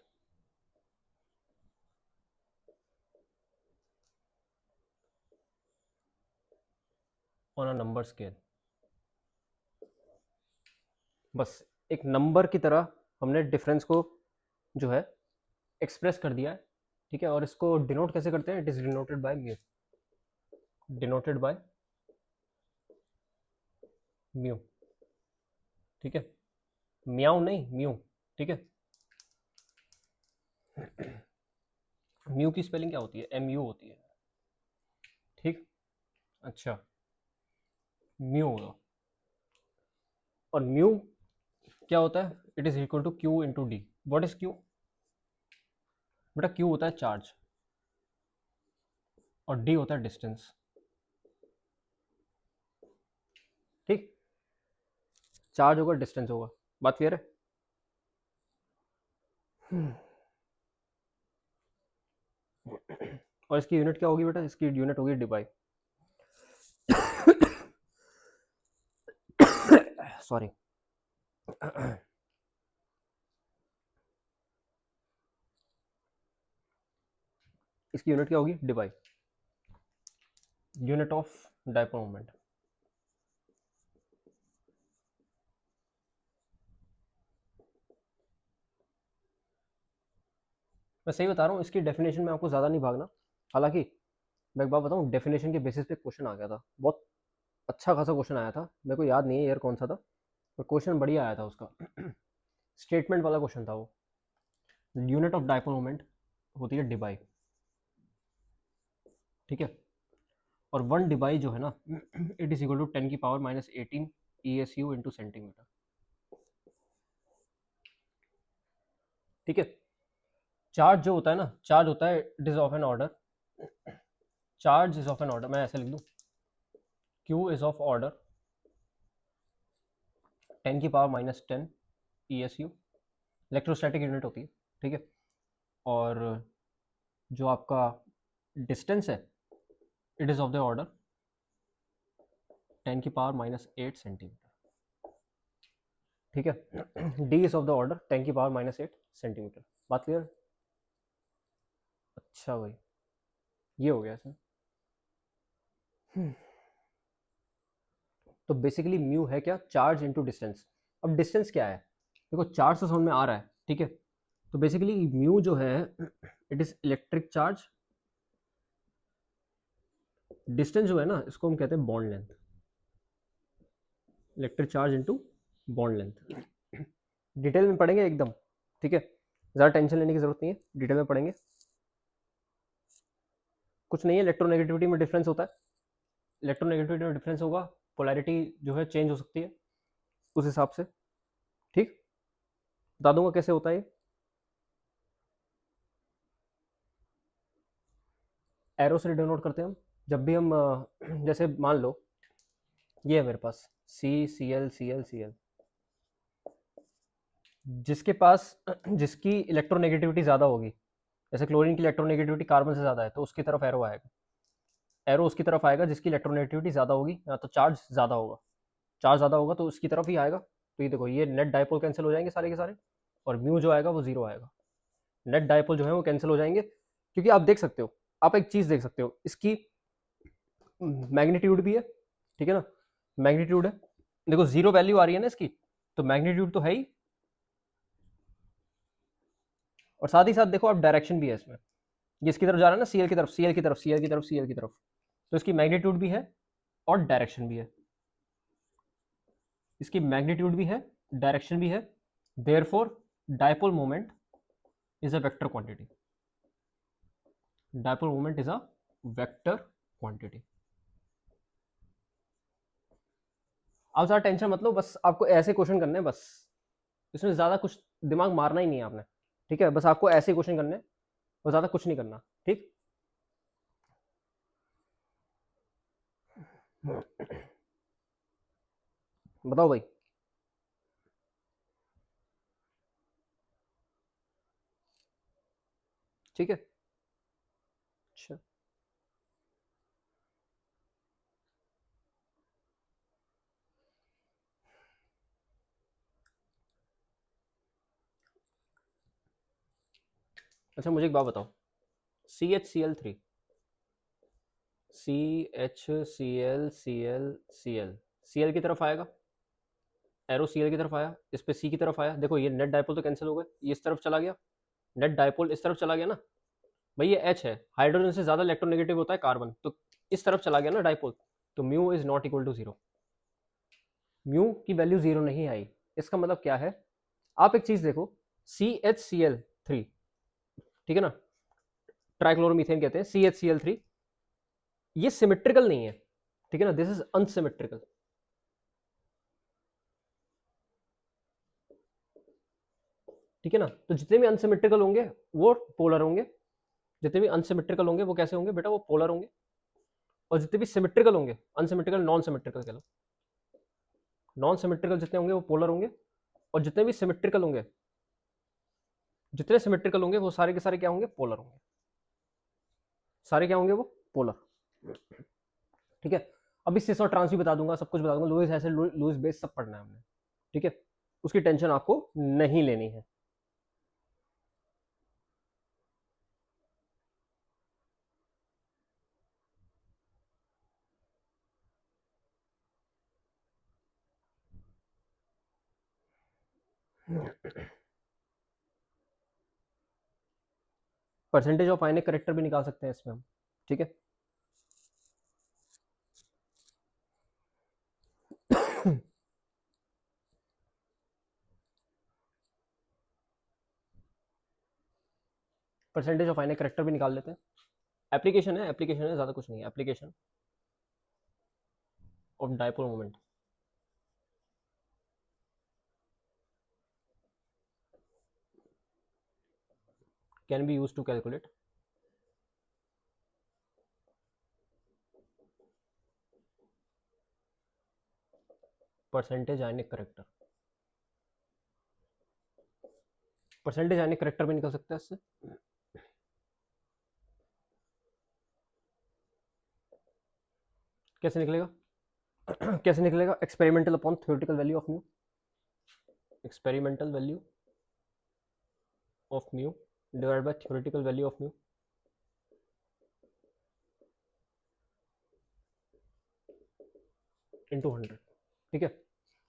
on a number scale। बस एक नंबर की तरह हमने डिफरेंस को जो है एक्सप्रेस कर दिया है, ठीक है? और इसको डिनोट कैसे करते हैं? It is denoted by mu, denoted by mu, ठीक है? म्याऊ नहीं, म्यू, ठीक है? म्यू की स्पेलिंग क्या होती है? एम यू होती है, ठीक? अच्छा, म्यू होगा। और म्यू क्या होता है? It is equal to Q into D. What is Q? बेटा क्यू होता है चार्ज और डी होता है डिस्टेंस, ठीक? चार्ज होगा, डिस्टेंस होगा, बात क्लियर है? और इसकी यूनिट क्या होगी बेटा? इसकी यूनिट होगी डिबाई, सॉरी। इसकी यूनिट क्या होगी? Debye, unit of dipole moment. मैं सही बता रहा हूँ, इसकी डेफिनेशन में आपको ज़्यादा नहीं भागना। हालांकि मैं एक बात बताऊँ, डेफिनेशन के बेसिस पे क्वेश्चन आ गया था, बहुत अच्छा खासा क्वेश्चन आया था, मेरे को याद नहीं है यार कौन सा था, पर क्वेश्चन बढ़िया आया था उसका। स्टेटमेंट वाला क्वेश्चन था वो। यूनिट ऑफ डाइपोल मोमेंट होती है डिबाई, ठीक है? और वन डिबाई जो है ना, इट इज इक्वल टू 10 की power minus 18 ESU into centimetre, ठीक है? चार्ज जो होता है ना, चार्ज होता है, it is of an order, charge is of an order, मैं ऐसे लिख दूं, क्यू इज ऑफ ऑर्डर 10 की power minus 10 ESU, electrostatic unit होती है, ठीक है? और जो आपका डिस्टेंस है, it is of the order 10 की पावर माइनस 8 सेंटीमीटर, ठीक है? D is of the order 10 की पावर माइनस 8 सेंटीमीटर। बात क्लियर? अच्छा भाई, ये हो गया सर। तो बेसिकली म्यू है क्या? Charge into distance. अब डिस्टेंस क्या है? देखो चार्ज तो समझ में आ रहा है, ठीक है? तो बेसिकली म्यू जो है, it is electric charge, distance जो है ना, इसको हम कहते हैं bond length, electric charge into bond length. Detail में पढ़ेंगे एकदम, ठीक है? ज़्यादा टेंशन लेने की जरूरत नहीं है, डिटेल में पढ़ेंगे। कुछ नहीं है, इलेक्ट्रोनेगेटिविटी में डिफरेंस होता है, इलेक्ट्रोनेगेटिविटी में डिफरेंस होगा, पोलैरिटी जो है चेंज हो सकती है उस हिसाब से, ठीक? बता दूंगा कैसे होता है ये। एरो से डिनोट करते हैं हम, जब भी हम जैसे मान लो ये है मेरे पास CCl, जिसके पास जिसकी इलेक्ट्रोनेगेटिविटी ज़्यादा होगी, जैसे क्लोरीन की इलेक्ट्रोनेगेटिविटी कार्बन से ज़्यादा है तो उसकी तरफ एरो आएगा, एरो उसकी तरफ आएगा जिसकी इलेक्ट्रोनेगेटिविटी ज़्यादा होगी या तो चार्ज ज़्यादा होगा, चार्ज ज़्यादा होगा तो उसकी तरफ ही आएगा। तो ये देखो ये नेट डायपोल कैंसिल हो जाएंगे सारे के सारे, और म्यू जो आएगा वो जीरो आएगा। नेट डायपोल जो है वो कैंसिल हो जाएंगे, क्योंकि आप देख सकते हो, आप एक चीज़ देख सकते हो, इसकी मैग्नीट्यूड भी है, ठीक है ना, मैग्नीट्यूड है, देखो जीरो वैल्यू आ रही है ना इसकी, तो मैग्नीट्यूड तो है ही, और साथ ही साथ देखो आप डायरेक्शन भी है इसमें, ये इसकी तरफ जा रहा है ना, सीएल की तरफ, सीएल की तरफ, सीएल की तरफ, सीएल की तरफ, तो इसकी मैग्नीट्यूड भी है और डायरेक्शन भी है, इसकी मैग्नीट्यूड भी है, डायरेक्शन भी है, therefore dipole moment is a vector quantity, dipole moment is a vector quantity. आप ज़्यादा टेंशन मत लो, बस आपको ऐसे क्वेश्चन करने हैं बस, इसमें ज़्यादा कुछ दिमाग मारना ही नहीं है आपने, ठीक है, बस आपको ऐसे क्वेश्चन करने हैं और ज़्यादा कुछ नहीं करना, ठीक। बताओ भाई। ठीक है, अच्छा अच्छा, मुझे एक बात बताओ, CHCl3, CHCl Cl की तरफ आएगा, एरो Cl की तरफ आया, इस पे C की तरफ आया, देखो ये नेट डायपोल तो कैंसिल हो गए, ये इस तरफ चला गया, नेट डायपोल इस तरफ चला गया ना, भाई ये H है, हाइड्रोजन से ज़्यादा इलेक्ट्रोनेगेटिव होता है कार्बन, तो इस तरफ चला गया ना डायपोल, तो mu is not equal to zero, mu की वैल्यू जीरो नहीं आई। इसका मतलब क्या है, आप एक चीज देखो, CHCl3, ठीक है ना, ट्राइक्लोरोमीथेन कहते हैं, CHCl3, ये सिमेट्रिकल नहीं है, ठीक है ना, दिस इज अनसिमेट्रिकल, ठीक है ना, तो जितने भी अनसिमेट्रिकल होंगे वो पोलर होंगे, जितने भी अनसिमेट्रिकल होंगे वो कैसे होंगे बेटा, वो पोलर होंगे, और जितने भी सिमेट्रिकल होंगे, अनसिमेट्रिकल नॉन सिमेट्रिकल कह लो, नॉन सिमेट्रिकल जितने होंगे वो पोलर होंगे, और जितने भी सिमेट्रिकल होंगे, जितने सिमेट्रिकल होंगे वो सारे के सारे क्या होंगे, पोलर होंगे, सारे क्या होंगे वो पोलर, ठीक है। अभी सिस और ट्रांस भी बता दूंगा, सब कुछ बता दूंगा, लुईस ऐसे लुईस बेस सब पढ़ना है हमने, ठीक है, उसकी टेंशन आपको नहीं लेनी है। परसेंटेज ऑफ आयनिक करेक्टर भी निकाल सकते हैं इसमें हम, ठीक है। परसेंटेज ऑफ आयनिक करेक्टर भी निकाल लेते हैं, एप्लीकेशन है, एप्लीकेशन है, ज़्यादा कुछ नहीं है, application of dipole moment, can be use to calculate percentage ionic character, percentage ionic character भी निकल सकता है इससे, कैसे निकलेगा, कैसे निकलेगा, experimental upon theoretical value of mu, experimental value of mu divide by theoretical value of mu, into 100, ठीक है,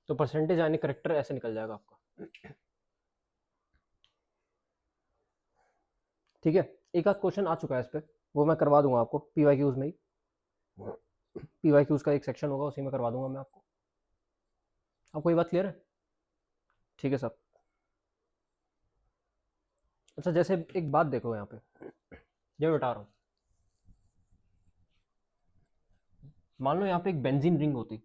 तो परसेंटेज आयनिक करेक्टर ऐसे निकल जाएगा आपका, ठीक है। एक आध क्वेश्चन आ चुका है इस पर, वो मैं करवा दूंगा आपको PYQs में ही, PYQs का एक सेक्शन होगा उसी में करवा दूंगा मैं आपको, आपको ये बात क्लियर है, ठीक है साहब। अच्छा जैसे एक बात देखो यहाँ पे, ये मैं बता रहा हूँ, मान लो यहाँ पे एक बेंजीन रिंग होती,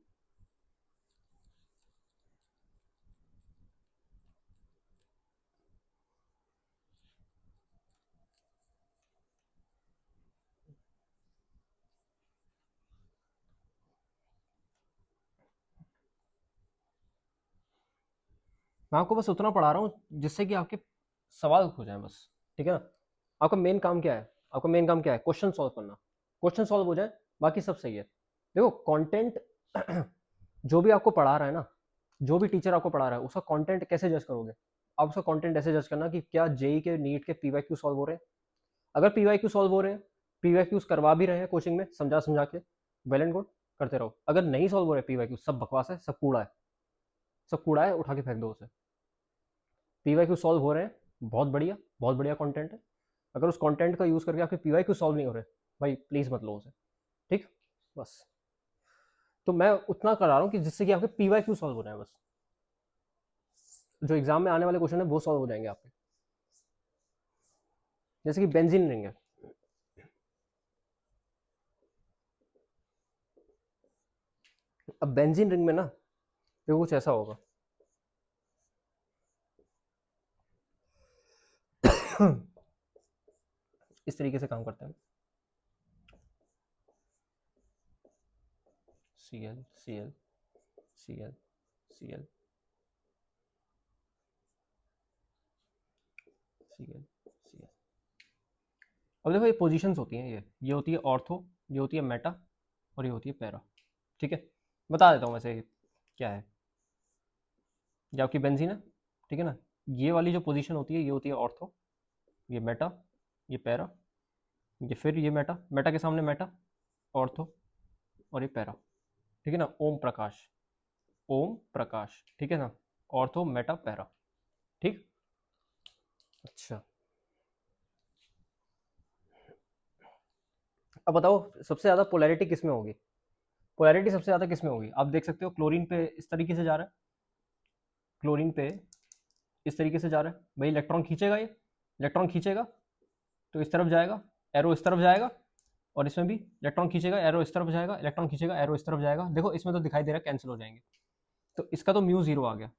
मैं आपको बस उतना पढ़ा रहा हूँ जिससे कि आपके सवाल हो जाए बस, ठीक है ना, आपका मेन काम क्या है? आपका मेन काम क्या है? क्वेश्चन सॉल्व करना। क्वेश्चन सॉल्व हो जाए, बाकी सब सही है। देखो कंटेंट जो भी आपको पढ़ा रहा है ना, जो भी टीचर आपको पढ़ा रहा है, उसका कंटेंट कैसे जज करोगे? आप उसका कंटेंट ऐसे जज करना कि क्या जेई के, नीट के पीवाईक्यू सॉल्व हो रहे हैं। अगर पीवाईक्यू सॉल्व हो रहे हैं, पीवाईक्यूज करवा भी रहे हैं कोचिंग में समझा समझा के, वेल एंड गुड, करते रहो। अगर नहीं सॉल्व हो रहे पीवाईक्यू, सब बकवास है, सब कूड़ा है, सब कूड़ा है, उठा के फेंक दो उसे। पीवाईक्यू सॉल्व हो रहे हैं, बहुत बढ़िया कंटेंट है। अगर उस कंटेंट का यूज करके आपके पीवाईक्यू सॉल्व नहीं हो रहे, भाई प्लीज मत लो उसे। ठीक, बस। तो मैं उतना करा रहा हूँ कि जिससे कि आपके पीवाईक्यू सॉल्व हो रहे हैं, बस जो एग्जाम में आने वाले क्वेश्चन है वो सॉल्व हो जाएंगे आपके। जैसे कि बेंजीन रिंग है। अब बेंजीन रिंग में ना देखो कुछ ऐसा होगा। इस तरीके से काम करते हैं। C L C L C L C L C L C L. अब देखो ये पोजीशंस होती हैं, ये होती है ऑर्थो, ये होती है मेटा, और ये होती है पैरा। ठीक है, बता देता हूँ वैसे क्या है। ये आपकी बेंजीन है, ठीक है ना। ये वाली जो पोजीशन होती है ये होती है ऑर्थो, ये मेटा, ये पैरा, ये फिर ये मेटा, मेटा के सामने मेटा, ऑर्थो, और ये पैरा। ठीक है ना, ओम प्रकाश, ओम प्रकाश, ठीक है ना। Ortho Meta para. ठीक। अच्छा, अब बताओ सबसे ज्यादा पोलैरिटी किस में होगी? पोलैरिटी सबसे ज्यादा किस में होगी? आप देख सकते हो क्लोरीन पे इस तरीके से जा रहा है, क्लोरीन पे इस तरीके से जा रहा है, भाई इलेक्ट्रॉन खींचेगा, ये इलेक्ट्रॉन खींचेगा तो इस तरफ जाएगा, एरो इस तरफ जाएगा, और इसमें भी इलेक्ट्रॉन खींचेगा, एरो इस तरफ जाएगा, इलेक्ट्रॉन खींचेगा, एरो इस तरफ जाएगा। देखो इसमें तो दिखाई दे रहा है कैंसिल हो जाएंगे, तो इसका तो म्यू जीरो आ गया।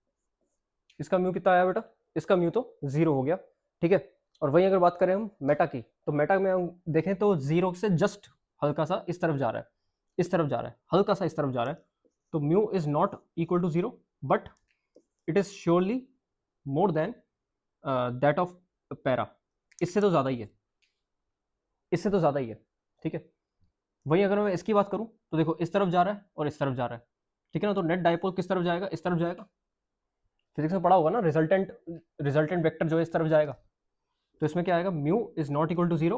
इसका म्यू कितना आया बेटा? इसका म्यू तो जीरो हो गया। ठीक है, और वही अगर बात करें हम मेटा की, तो मेटा में हम देखें तो जीरो से जस्ट हल्का सा इस तरफ जा रहा है, इस तरफ जा रहा है, हल्का सा इस तरफ जा रहा है। तो mu is not equal to zero, but it is surely more than that of para. इससे तो ज्यादा ही है, इससे तो ज्यादा ही है। ठीक है, वहीं अगर मैं इसकी बात करूं तो देखो इस तरफ जा रहा है और इस तरफ जा रहा है। ठीक है ना, तो नेट डायपोल किस तरफ जाएगा? इस तरफ जाएगा। फिजिक्स में पढ़ा होगा ना, रिजल्टेंट, रिजल्टेंट वेक्टर जो है इस तरफ जाएगा। तो इसमें क्या आएगा? Mu is not equal to zero,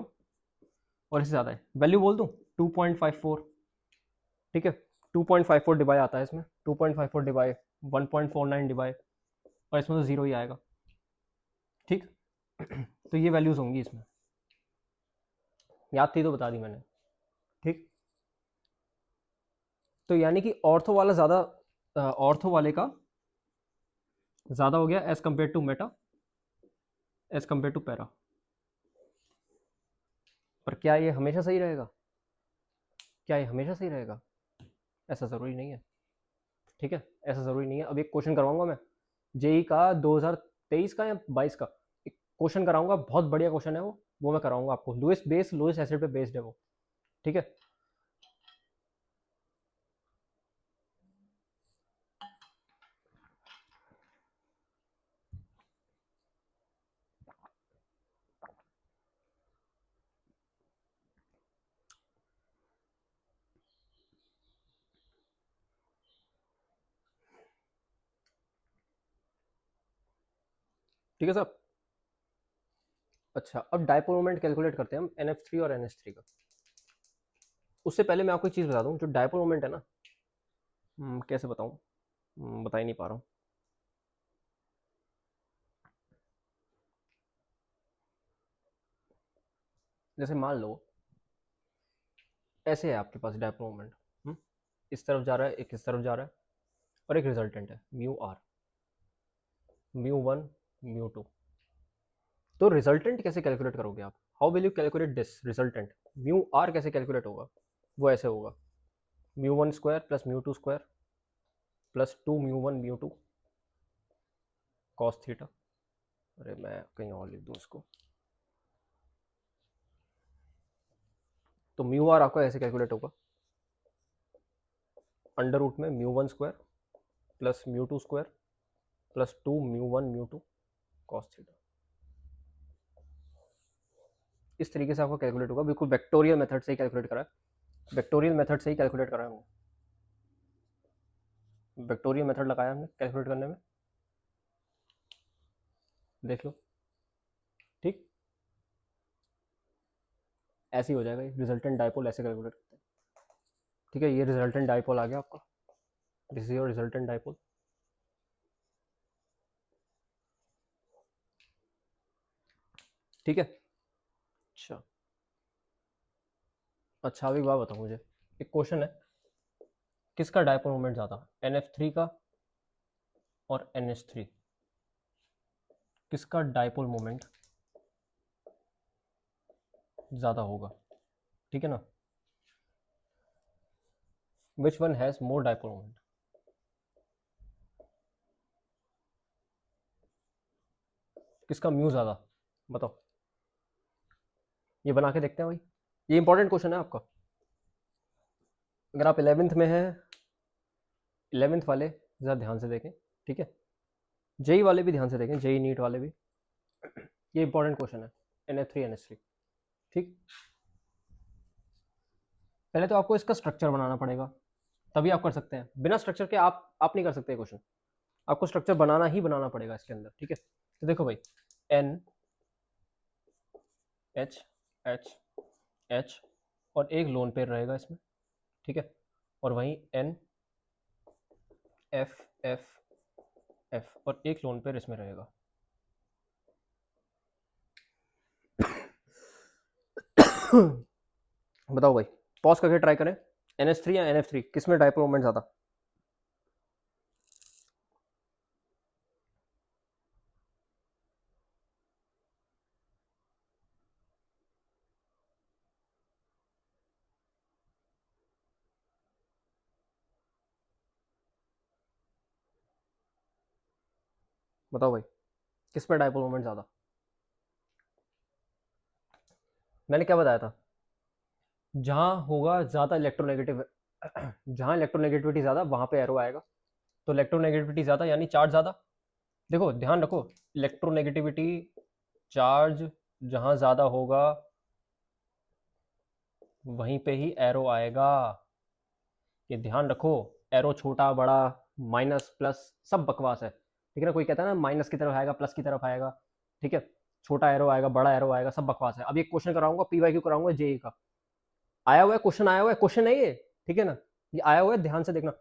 और इससे ज्यादा है। वैल्यू बोल दूं 2.54। ठीक है, 2.54 डिवाई आता है इसमें, 2.54 डिवाई 1.49 डिवाई, और इसमें तो जीरो ही आएगा। ठीक, तो ये वैल्यूज होंगी इसमें, याद थी तो बता दी मैंने। ठीक, तो यानी कि ऑर्थो वाला ज्यादा, ऑर्थो वाले का ज्यादा हो गया as compare to meta, as compare to para. पर क्या ये हमेशा सही रहेगा? क्या ये हमेशा सही रहेगा? ऐसा ज़रूरी नहीं है। ठीक है, ऐसा ज़रूरी नहीं है। अब एक क्वेश्चन करवाऊंगा मैं, जेई का 2023 का या 22 का, एक क्वेश्चन कराऊंगा, बहुत बढ़िया क्वेश्चन है वो मैं कराऊंगा आपको। लुइस एसिड पे बेस्ड है वो। ठीक है, ठीक है साहब। अच्छा, अब डायपोल मोमेंट कैलकुलेट करते हैं हम NF3 और NH3 का। उससे पहले मैं आपको एक चीज़ बता दूं, जो डायपोल मोमेंट है ना, कैसे बताऊं, बता ही नहीं पा रहा हूँ। जैसे मान लो ऐसे है आपके पास डायपोल मोमेंट, इस तरफ जा रहा है, एक इस तरफ जा रहा है, और एक रिजल्टेंट है mu R, mu one, mu two. तो रिजल्टेंट कैसे कैलकुलेट करोगे आप? How will you calculate this resultant? Mu R कैसे कैलकुलेट होगा? वो ऐसे होगा, mu one square plus mu two square plus two mu one mu two cos theta. अरे मैं कहीं और लिख दूँ इसको। तो म्यू आर आपका ऐसे कैलकुलेट होगा, अंडर रूट में mu one square plus mu two square plus two mu one mu two cos theta. इस तरीके से आपको कैलकुलेट होगा, बिल्कुल वेक्टोरियल मेथड से ही कैलकुलेट करा है, वेक्टोरियल मेथड से ही कैलकुलेट करा है हमने, वेक्टोरियल मेथड लगाया हमने कैलकुलेट करने में, देख लो। ठीक, ऐसे ही हो जाएगा, रिजल्टेंट डाइपोल ऐसे कैलकुलेट करते हैं। ठीक है, ये रिजल्टेंट डाइपोल आ गया आपका, this is your resultant dipole. ठीक है, अच्छा अच्छा, अब एक बात बताओ मुझे, एक क्वेश्चन है, किसका डाइपोल मोमेंट ज़्यादा, NF3 का और NH3, किसका डाइपोल मोमेंट ज़्यादा होगा? ठीक है ना, which one has more dipole moment? किसका म्यू ज़्यादा, बताओ, ये बना के देखते हैं भाई, ये इंपॉर्टेंट क्वेश्चन है आपका। अगर आप 11th में हैं, 11th वाले ज़रा ध्यान से देखें, ठीक है, जेई वाले भी ध्यान से देखें, जेई नीट वाले भी, ये इंपॉर्टेंट क्वेश्चन है, NF3 NH3। ठीक, पहले तो आपको इसका स्ट्रक्चर बनाना पड़ेगा, तभी आप कर सकते हैं, बिना स्ट्रक्चर के आप नहीं कर सकते क्वेश्चन, आपको स्ट्रक्चर बनाना ही बनाना पड़ेगा इसके अंदर। ठीक है, तो देखो भाई, N H H H और एक लोन पेयर रहेगा इसमें, ठीक है, और वहीं N F F F और एक लोन पेयर इसमें रहेगा। बताओ भाई, पॉज करके ट्राई करें, NH3 या NF3 किसमें डाइपोल मोमेंट ज़्यादा? बताओ भाई, किस में डाइपोल मोमेंट ज़्यादा? मैंने क्या बताया था, जहाँ होगा ज़्यादा इलेक्ट्रोनेगेटिव, जहाँ इलेक्ट्रोनेगेटिविटी ज़्यादा वहाँ पे एरो आएगा, तो इलेक्ट्रोनेगेटिविटी ज़्यादा यानी चार्ज ज़्यादा। देखो ध्यान रखो, इलेक्ट्रोनेगेटिविटी चार्ज जहाँ ज़्यादा होगा वहीं पे ही एरो आएगा, ये ध्यान रखो। एरो छोटा बड़ा माइनस प्लस सब बकवास है, ठीक है ना, कोई कहता है ना माइनस की तरफ आएगा प्लस की तरफ आएगा, ठीक है, छोटा एरो आएगा बड़ा एरो आएगा, सब बकवास है। अब ये क्वेश्चन कराऊंगा PYQ कराऊंगा जेई का, आया हुआ है क्वेश्चन, आया हुआ है क्वेश्चन है ये, ठीक है ना, ये आया हुआ है, ध्यान से देखना,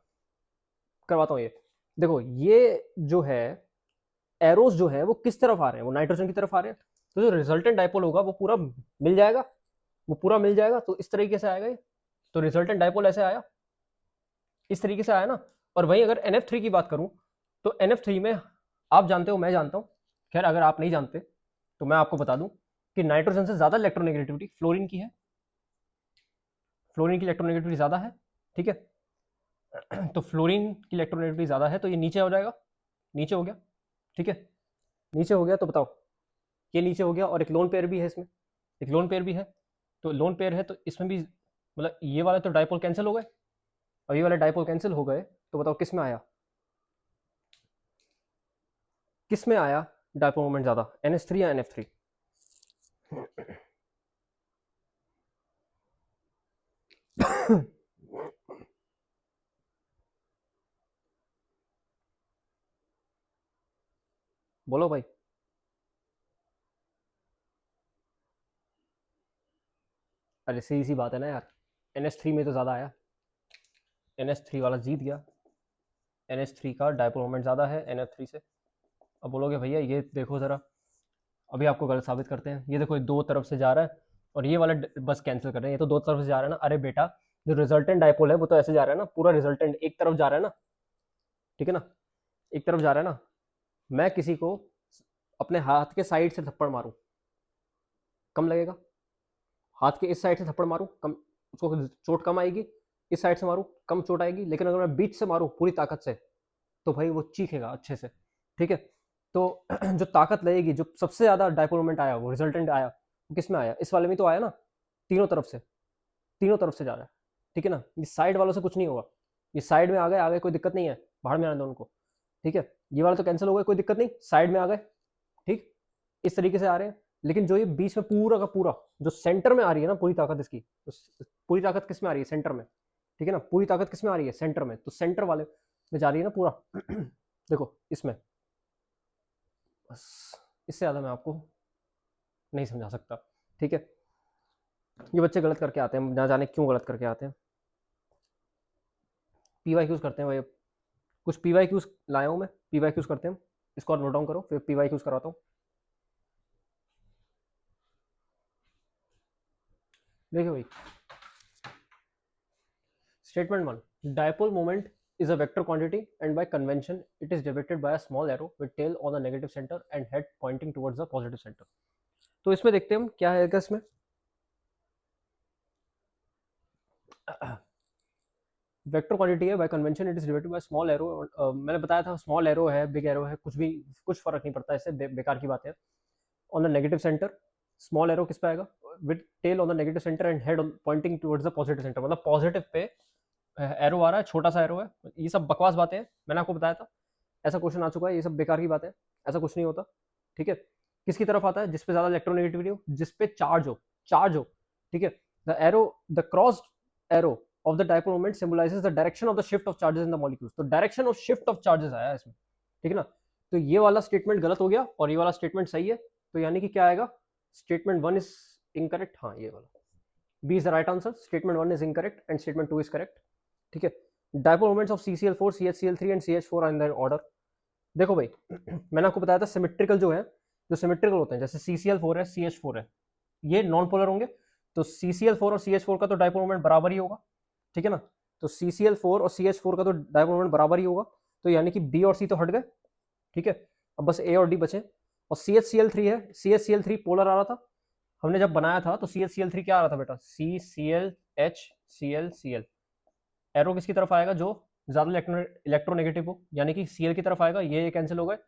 करवाता हूँ ये। देखो ये जो है एरोस जो है वो किस तरफ आ रहे हैं, वो नाइट्रोजन की तरफ आ रहे हैं, तो जो रिजल्टेंट डाइपोल होगा वो पूरा मिल जाएगा, वो पूरा मिल जाएगा, तो इस तरीके से आएगा ये, तो रिजल्टेंट डाइपोल ऐसे आया, इस तरीके से आया ना। और वहीं अगर NF3 की बात करूं, तो NF3 में आप जानते हो मैं जानता हूं, खैर अगर आप नहीं जानते तो मैं आपको बता दूं कि नाइट्रोजन से ज्यादा इलेक्ट्रोनेगेटिविटी फ्लोरीन की है, फ्लोरीन की इलेक्ट्रोनेगेटिविटी ज्यादा है, ठीक है, तो फ्लोरीन की इलेक्ट्रोनेगेटिविटी ज्यादा है, तो ये नीचे हो जाएगा, नीचे हो गया, ठीक है, नीचे हो गया, तो बताओ, ये नीचे हो गया, और एक लोन पेयर भी है इसमें, एक लोन पेयर भी है, तो लोन पेयर है तो इसमें भी मतलब ये वाले तो डाइपोल कैंसिल हो गए, और ये वाले डाइपोल कैंसिल हो गए, तो बताओ किस में आया, किस में आया डाइपोल मोमेंट ज्यादा, NH3 या NF3? बोलो भाई, अरे सीधी सी बात है ना यार, NH3 में तो ज्यादा आया, NH3 वाला जीत गया, NH3 का डाइपोल मोमेंट ज्यादा है NF3 से। अब बोलोगे भैया ये देखो जरा, अभी आपको गलत साबित करते हैं, ये देखो ये दो तरफ से जा रहा है, और ये वाला बस कैंसिल कर रहे हैं, ये तो दो तरफ से जा रहा है ना, अरे बेटा जो रिजल्टेंट डाइपोल है वो तो ऐसे जा रहा है ना, पूरा रिजल्टेंट एक तरफ जा रहा है ना, ठीक है ना, एक तरफ जा रहा है ना, मैं किसी को अपने हाथ के साइड से थप्पड़ मारूं, कम लगेगा, हाथ के इस साइड से थप्पड़ मारूं कम, उसको चोट कम आएगी, इस साइड से मारूं कम चोट आएगी, लेकिन अगर मैं बीच से मारूं पूरी ताकत से, तो भाई वो चीखेगा अच्छे से, ठीक है, तो जो ताकत लगेगी, जो सबसे ज्यादा डाइपोल मोमेंट आया, वो रिजल्टेंट आया, वो किस में आया, इस वाले में तो आया ना, तीनों तरफ से, तीनों तरफ से जा रहा है, ठीक है ना, ये साइड वालों से कुछ नहीं होगा, ये साइड में आ गए कोई दिक्कत नहीं है, बाहर में आने दो उनको, ठीक है, ये वाला तो कैंसिल हो गया कोई दिक्कत नहीं, साइड में आ गए, ठीक, इस तरीके से आ रहे हैं, लेकिन जो ये बीच में पूरा का पूरा जो सेंटर में आ रही है ना पूरी ताकत इसकी, तो पूरी ताकत किस में आ रही है? सेंटर में। ठीक है ना, पूरी ताकत किस में आ रही है? सेंटर में। तो सेंटर वाले में जा रही है ना पूरा देखो इसमें, बस इससे ज़्यादा मैं आपको नहीं समझा सकता। ठीक है, ये बच्चे गलत करके आते हैं, ना जाने क्यों गलत करके आते हैं। PYQs करते हैं भाई, कुछ PYQs लाया हूँ मैं, PYQs करते हैं, इसको और नोट डाउन करो, फिर PYQs कराता हूँ। देखिए भाई, statement 1, dipole moment is a vector quantity and by convention it is depicted by a small arrow with tail on the negative center and head pointing towards the positive center। तो इसमें देखते हैं हम क्या है इसमें। वेक्टर क्वांटिटी है, bye convention it is divided by small arrow. मैंने बताया था स्मॉल एरो है, बिग एरो है, कुछ भी कुछ फर्क नहीं पड़ता, इससे बेकार की बात है। On the negative centre, small arrow किस पे आएगा? With tail on the negative centre and head pointing towards the positive centre, मतलब पॉजिटिव पे एरो आ रहा है, छोटा सा एरो है। ये सब बकवास बातें हैं, मैंने आपको बताया था ऐसा क्वेश्चन आ चुका है, ये सब बेकार की बात है, ऐसा कुछ नहीं होता। ठीक है, किसकी तरफ आता है? जिसपे ज्यादा इलेक्ट्रोनेगेटिविटी हो, जिसपे चार्ज हो। ठीक है, the arrow, the crossed arrow of the dipole moment symbolizes the direction of the shift of charges in the molecules। तो direction of shift of charges आया इसमें। ठीक है ना, तो ये वाला स्टेटमेंट गलत हो गया और ये वाला स्टेटमेंट सही है, तो यानी कि क्या आएगा? Statement 1 is incorrect. हाँ, ये वाला B is the right answer, statement 1 is incorrect and statement 2 is correct. ठीक है, dipole moments of CCl4, CH3 and CH4 are in that order. देखो भाई मैंने आपको बताया था सिमेट्रिकल जो है, जो सिमेट्रिकल होते हैं, जैसे CCl4 है, CH4 है, ये नॉन पोलर होंगे, तो CCl4 और CH4 का तो डायपोल मोमेंट बराबर ही होगा। ठीक है ना, तो CCl4 और CH4 का तो डायपोल मोमेंट बराबर ही होगा, तो यानी कि B और C तो हट गए। ठीक है, अब बस A और D बचे। और CHCl3 है, CHCl3 पोलर आ रहा था, हमने जब बनाया था तो CHCl3 क्या आ रहा था बेटा? CClHClCl। एरो किसकी तरफ आएगा? जो ज्यादा इलेक्ट्रोनेगेटिव हो, यानी कि Cl की तरफ आएगा, ये कैंसिल हो गए,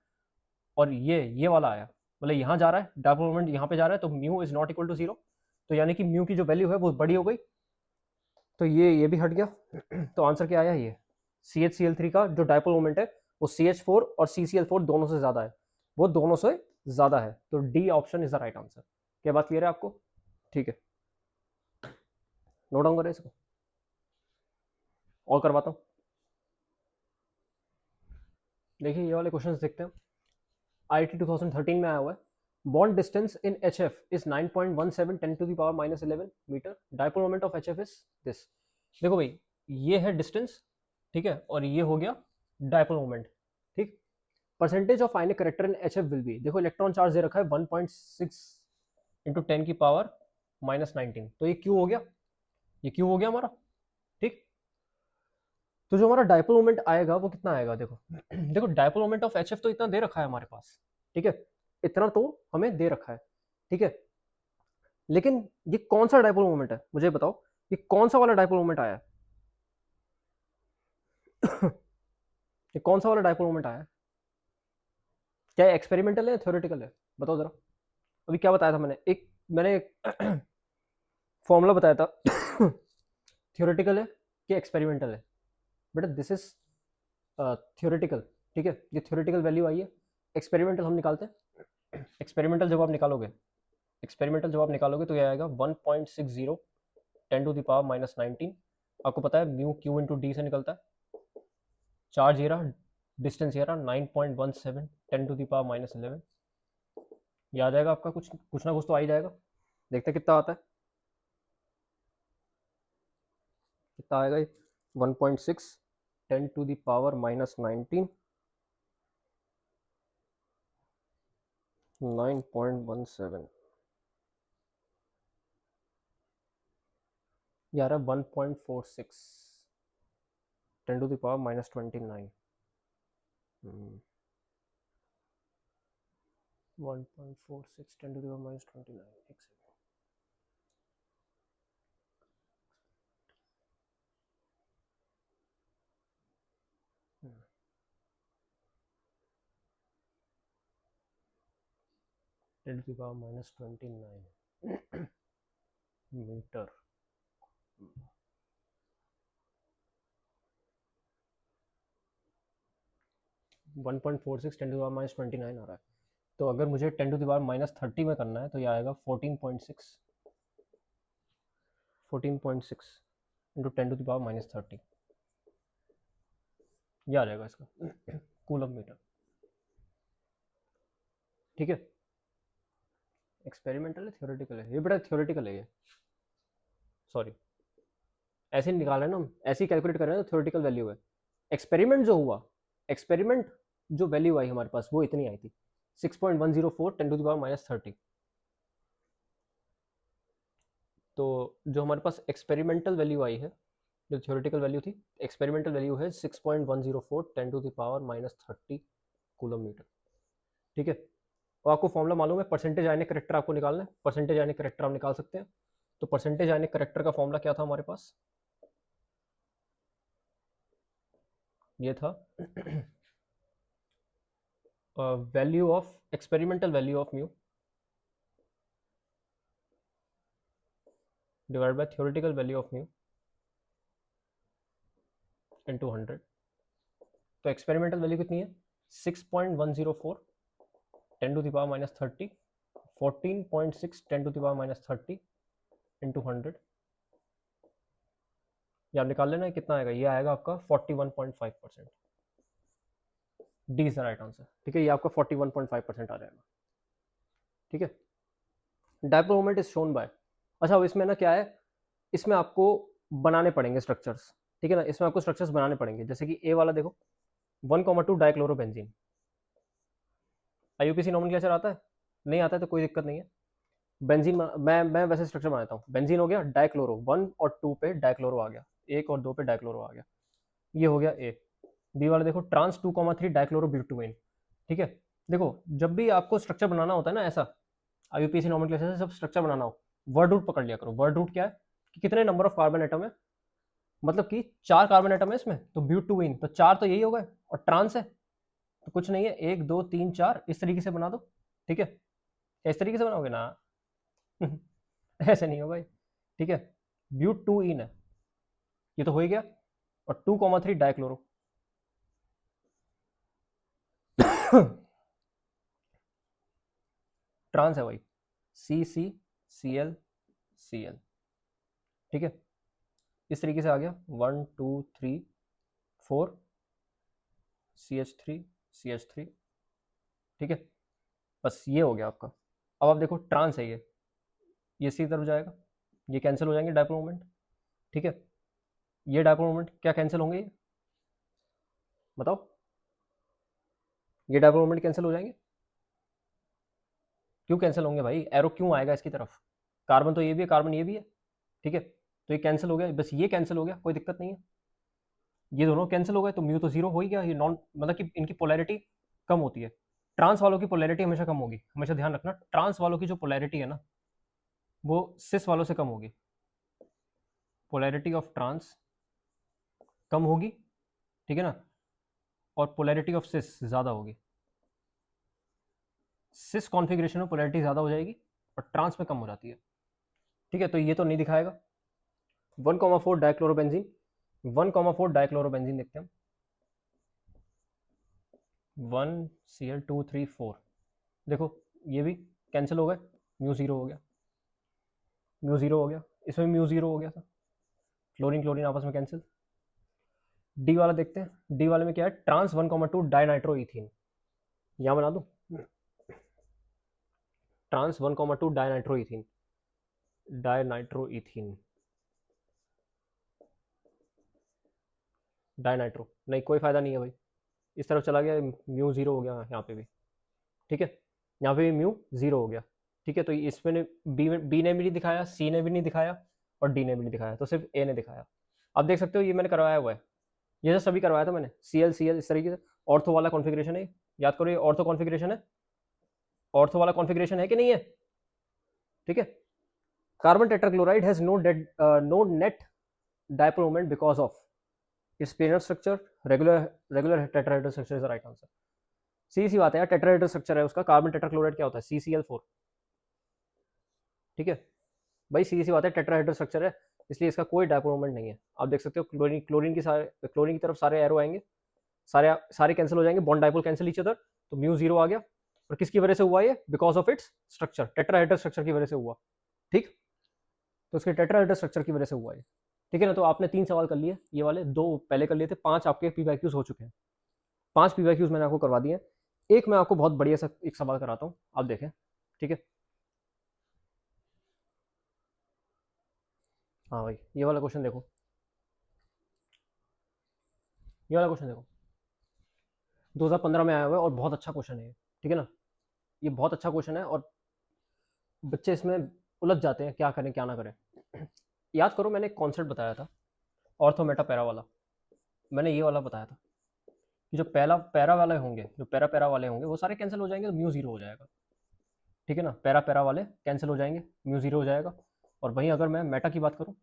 और ये वाला आया, मतलब यहाँ जा रहा है डायपोल मोमेंट, यहाँ पे जा रहा है, तो mu is not equal to 0, तो यानी कि म्यू की जो वैल्यू है वो बड़ी हो गई, तो ये भी हट गया। तो आंसर क्या आया? ये CHCl3 का जो डायपोल मोमेंट है वो CH4 और CCl4 दोनों से ज्यादा है, वो दोनों से ज्यादा है, तो D option is the right answer. क्या बात क्लियर है आपको? ठीक है, नोट डाउन करें इसको और करवाता हूँ। देखिए ये वाले क्वेश्चंस देखते हैं, IIT 2013 में आया हुआ है। Bond distance in HF is 9.17 10 to the power -11 metre, dipole moment of HF is this. देखो भाई, ये है डिस्टेंस, ठीक है, और ये हो गया डायपोल मोमेंट। ठीक, percentage of ionic character in HF will be, देखो इलेक्ट्रॉन चार्ज दे रखा है 1.6 इंटू 10 की पावर -19, तो ये क्यों हो गया? ये क्यों हो गया हमारा? ठीक, तो जो हमारा डायपोल मोमेंट आएगा वो कितना आएगा? देखो देखो डायपोल मोमेंट ऑफ HF तो इतना दे रखा है हमारे पास, ठीक है, इतना तो हमें दे रखा है। ठीक है, लेकिन ये कौन सा डायपोल मोमेंट है मुझे बताओ, ये कौन सा वाला डायपोल मोमेंट आया है? ये कौन सा वाला डायपोल मोमेंट आया है? क्या एक्सपेरिमेंटल है, थ्योरेटिकल है? बताओ जरा। अभी क्या बताया था मैंने? मैंने एक फॉर्मूला बताया था थ्योरेटिकल है कि एक्सपेरिमेंटल है? बेटा दिस इज थ्योरेटिकल। ठीक है, ये थ्योरेटिकल वैल्यू आई है, एक्सपेरिमेंटल हम निकालते हैं। एक्सपेरिमेंटल जब आप निकालोगे, एक्सपेरिमेंटल जब आप निकालोगे तो ये आएगा 1.60 10 टू द पावर -19। आपको पता है म्यू क्यू इंटू डी से निकलता है, चार्ज ये रहा, डिस्टेंस ये रहा, 9.17 10 टू द पावर -11। ये आ जाएगा आपका, कुछ ना कुछ तो आ ही जाएगा। देखते कितना आता है, कितना आएगा ये? 1.6 10 टू द पावर -19, 9.17, ये आ रहा है 1.46 10 to the power -29। 1.46 10 to the power -29, एक second. Ten to the power -29 metre. 1.46 10 to the power -29 आ रहा है, तो अगर मुझे 10 टू द पावर -30 में करना है तो ये आएगा 14.6 इंटू 10 टू द पावर -30, ये आ जाएगा इसका कूलम मीटर। ठीक है, एक्सपेरिमेंटल है थ्योरेटिकल है, ये बड़ा थ्योरेटिकल है ये, सॉरी ऐसे नहीं निकाला है ना हम, ऐसे ही कैलकुलेट कर रहे हैं तो थ्योरेटिकल वैल्यू है। एक्सपेरिमेंट जो हुआ, एक्सपेरिमेंट जो वैल्यू आई हमारे पास वो इतनी आई थी 6.104 10 टू द पावर -30। तो जो हमारे पास एक्सपेरिमेंटल वैल्यू आई है, जो थ्योरेटिकल वैल्यू थी, एक्सपेरिमेंटल वैल्यू है 6.104 10 to the power -30 coulomb metre. ठीक है, और आपको फॉर्मूला मालूम है, परसेंटेज आयनिक करेक्टर आपको निकालना है, परसेंटेज आयनिक करेक्टर आप निकाल सकते हैं। तो परसेंटेज आयनिक करेक्टर का फॉर्मूला क्या था हमारे पास, ये था value of experimental value of mu divide by theoretical value of mu into 100। तो एक्सपेरिमेंटल वैल्यू कितनी है 6.104 10 to the power -30, 14.6 10 to the power -30 into 100। ये आप निकाल लेना, कितना आएगा, ये आएगा आपका 41.5%। D is the right answer. ठीक है, ये आपका 41.5% आ जाएगा। ठीक है, dipole moment is shown by, अच्छा अब इसमें ना क्या है, इसमें आपको बनाने पड़ेंगे स्ट्रक्चर्स। ठीक है ना, इसमें आपको स्ट्रक्चर्स बनाने पड़ेंगे, जैसे कि ए वाला देखो 1,2 डाइक्लोरोबेंजीन। आईयूपीएसी नोमेनक्लेचर आता है, नहीं आता है तो कोई दिक्कत नहीं है। बेंजीन मैं वैसे स्ट्रक्चर बनाता हूँ, बेंजीन हो गया, डाइक्लोरो 1 और 2 पे डाइक्लोरो आ गया, 1 और 2 पे डाइक्लोरो आ गया, ये हो गया ए। बी वाला देखो ट्रांस 2,3 डाइक्लोरो ब्यूटेन। ठीक है, देखो जब भी आपको स्ट्रक्चर बनाना होता है ना ऐसा, आईयूपीएसी नोमेनक्लेचर से सब स्ट्रक्चर बनाना हो, वर्ड रूट पकड़ लिया करो। वर्ड रूट क्या है कि कितने नंबर ऑफ कार्बन एटम है, मतलब कि 4 कार्बन एटम है इसमें, तो ब्यूटेन तो 4 तो यही हो गए, और ट्रांस है तो कुछ नहीं है, 1 2 3 4 इस तरीके से बना दो। ठीक है, इस तरीके से बनाओगे ना ऐसे नहीं होगा। ठीक है, ब्यूटेन है, ये तो हो ही गया, और 2,3 डाइक्लोरो ट्रांस है भाई, सी सी सी एल सी एल। ठीक है, इस तरीके से आ गया 1 2 3 4 CH3 CH3। ठीक है, बस ये हो गया आपका। अब आप देखो ट्रांस है ये सी तरफ जाएगा, ये कैंसिल हो जाएंगे डायपोल मोमेंट। ठीक है, ये डायपोल मोमेंट क्या कैंसिल होंगे, ये बताओ, ये डायपोल मोमेंट कैंसिल हो जाएंगे, क्यों कैंसिल होंगे भाई, एरो क्यों आएगा इसकी तरफ, कार्बन तो ये भी है, कार्बन ये भी है। ठीक है, तो ये कैंसिल हो गया, बस ये कैंसिल हो गया, कोई दिक्कत नहीं है, ये दोनों कैंसिल हो गए तो म्यू तो जीरो हो ही गया। ये नॉन मतलब कि इनकी पोलैरिटी कम होती है, ट्रांस वालों की पोलैरिटी हमेशा कम होगी, हमेशा ध्यान रखना, ट्रांस वालों की जो पोलैरिटी है ना वो सिस वालों से कम होगी, पोलैरिटी ऑफ ट्रांस कम होगी। ठीक है ना, और पोलैरिटी ऑफ सिस ज़्यादा होगी, सिस कॉन्फ़िगरेशन में पोलैरिटी ज़्यादा हो जाएगी और ट्रांस में कम हो जाती है। ठीक है, तो ये तो नहीं दिखाएगा। 1,4 डाइक्लोरोबेंजीन, 1,4 डाइक्लोरोबेंजीन देखते हैं, 1 Cl2 3 4, देखो ये भी कैंसिल हो गए, म्यू जीरो हो गया, म्यू जीरो हो गया, इसमें म्यू जीरो हो गया था, क्लोरीन क्लोरीन आपस में कैंसिल। डी वाला देखते हैं, डी वाले में क्या है, ट्रांस 1,2 डाइनाइट्रो इथीन, यहां बना दूं, trans 1,2 dinitro ethene, dinitro ethene, dinitro नहीं, कोई फायदा नहीं है भाई, इस तरफ चला गया, म्यू जीरो हो गया यहाँ पे भी। ठीक है, यहाँ पे भी म्यू जीरो हो गया। ठीक है, तो इसमें बी ने भी नहीं दिखाया, सी ने भी नहीं दिखाया, और डी ने भी नहीं दिखाया, तो सिर्फ ए ने दिखाया। आप देख सकते हो ये मैंने करवाया हुआ है, ये जो सभी करवाया था मैंने, सी एल इस तरीके से, ऑर्थो वाला कॉन्फ़िगरेशन है, याद करो ये ऑर्थो कॉन्फ़िगरेशन है, ऑर्थो वाला कॉन्फ़िगरेशन है कि नहीं है। ठीक है, carbon tetrachloride has no net dipole moment because of its planar structure, regular tetrahedral structure is the right answer. सी बात है यार, टेट्राहेड्रल स्ट्रक्चर है उसका, कार्बन टेट्राक्लोराइड क्या होता है, CCl4। ठीक है भाई, सी बात है, टेट्राहेड्रल स्ट्रक्चर है, इसलिए इसका कोई डायपोल मोमेंट नहीं है। आप देख सकते हो क्लोरीन क्लोरीन की तरफ सारे एरो आएंगे, सारे कैंसिल हो जाएंगे, bond dipole cancel each other, तो म्यू जीरो आ गया, और किसकी वजह से हुआ ये? Because of its structure, tetrahedral structure की वजह से हुआ। ठीक, तो उसके टेट्राहेड्रल स्ट्रक्चर की वजह से हुआ ये। ठीक है ना, तो आपने 3 सवाल कर लिए, ये वाले 2 पहले कर लिए थे, 5 आपके पीवाईक्यूज हो चुके हैं, 5 पीवाईक्यूज मैंने आपको करवा दिए हैं। एक मैं आपको बहुत बढ़िया सा एक सवाल कराता हूँ, आप देखें। ठीक है, हाँ भाई, ये वाला क्वेश्चन देखो, ये वाला क्वेश्चन देखो, 2015 में आया हुआ है और बहुत अच्छा क्वेश्चन है ये। ठीक है ना, ये बहुत अच्छा क्वेश्चन है और बच्चे इसमें उलझ जाते हैं, क्या करें क्या ना करें। याद करो, मैंने एक कॉन्सेप्ट बताया था, ऑर्थो मेटा पैरा वाला। मैंने ये वाला बताया था कि जो पहला पैरा वाले होंगे, जो पैरा पैरा वाले होंगे, वो सारे कैंसिल हो जाएंगे, तो म्यू जीरो हो जाएगा। ठीक है ना, पैरा पैरा वाले कैंसिल हो जाएंगे, म्यू जीरो हो जाएगा। और वहीं अगर मैं मेटा की बात करूँ,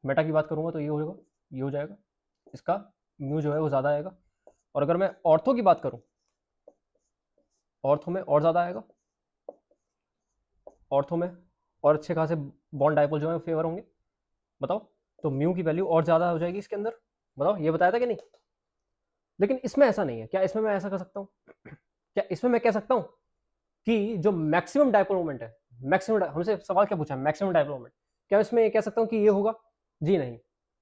मेटा की बात करूँगा तो ये होगा, ये हो जाएगा, इसका म्यू जो है वो ज़्यादा आएगा। और अगर मैं ऑर्थो की बात करूँ, ऑर्थो में और ज़्यादा आएगा, ऑर्थो में और अच्छे खासे बॉन्ड डायपोल जो है फेवर होंगे। बताओ, तो म्यू की वैल्यू और ज़्यादा हो जाएगी इसके अंदर। बताओ, ये बताया था कि नहीं? लेकिन इसमें ऐसा नहीं है। क्या इसमें मैं ऐसा कर सकता हूँ? क्या इसमें मैं कह सकता हूँ कि जो मैक्सिमम डायपोल मोमेंट है, मैक्सिमम, हमसे सवाल क्या पूछा है? Maximum dipole moment. क्या इसमें ये कह सकता हूँ कि ये होगा? जी नहीं,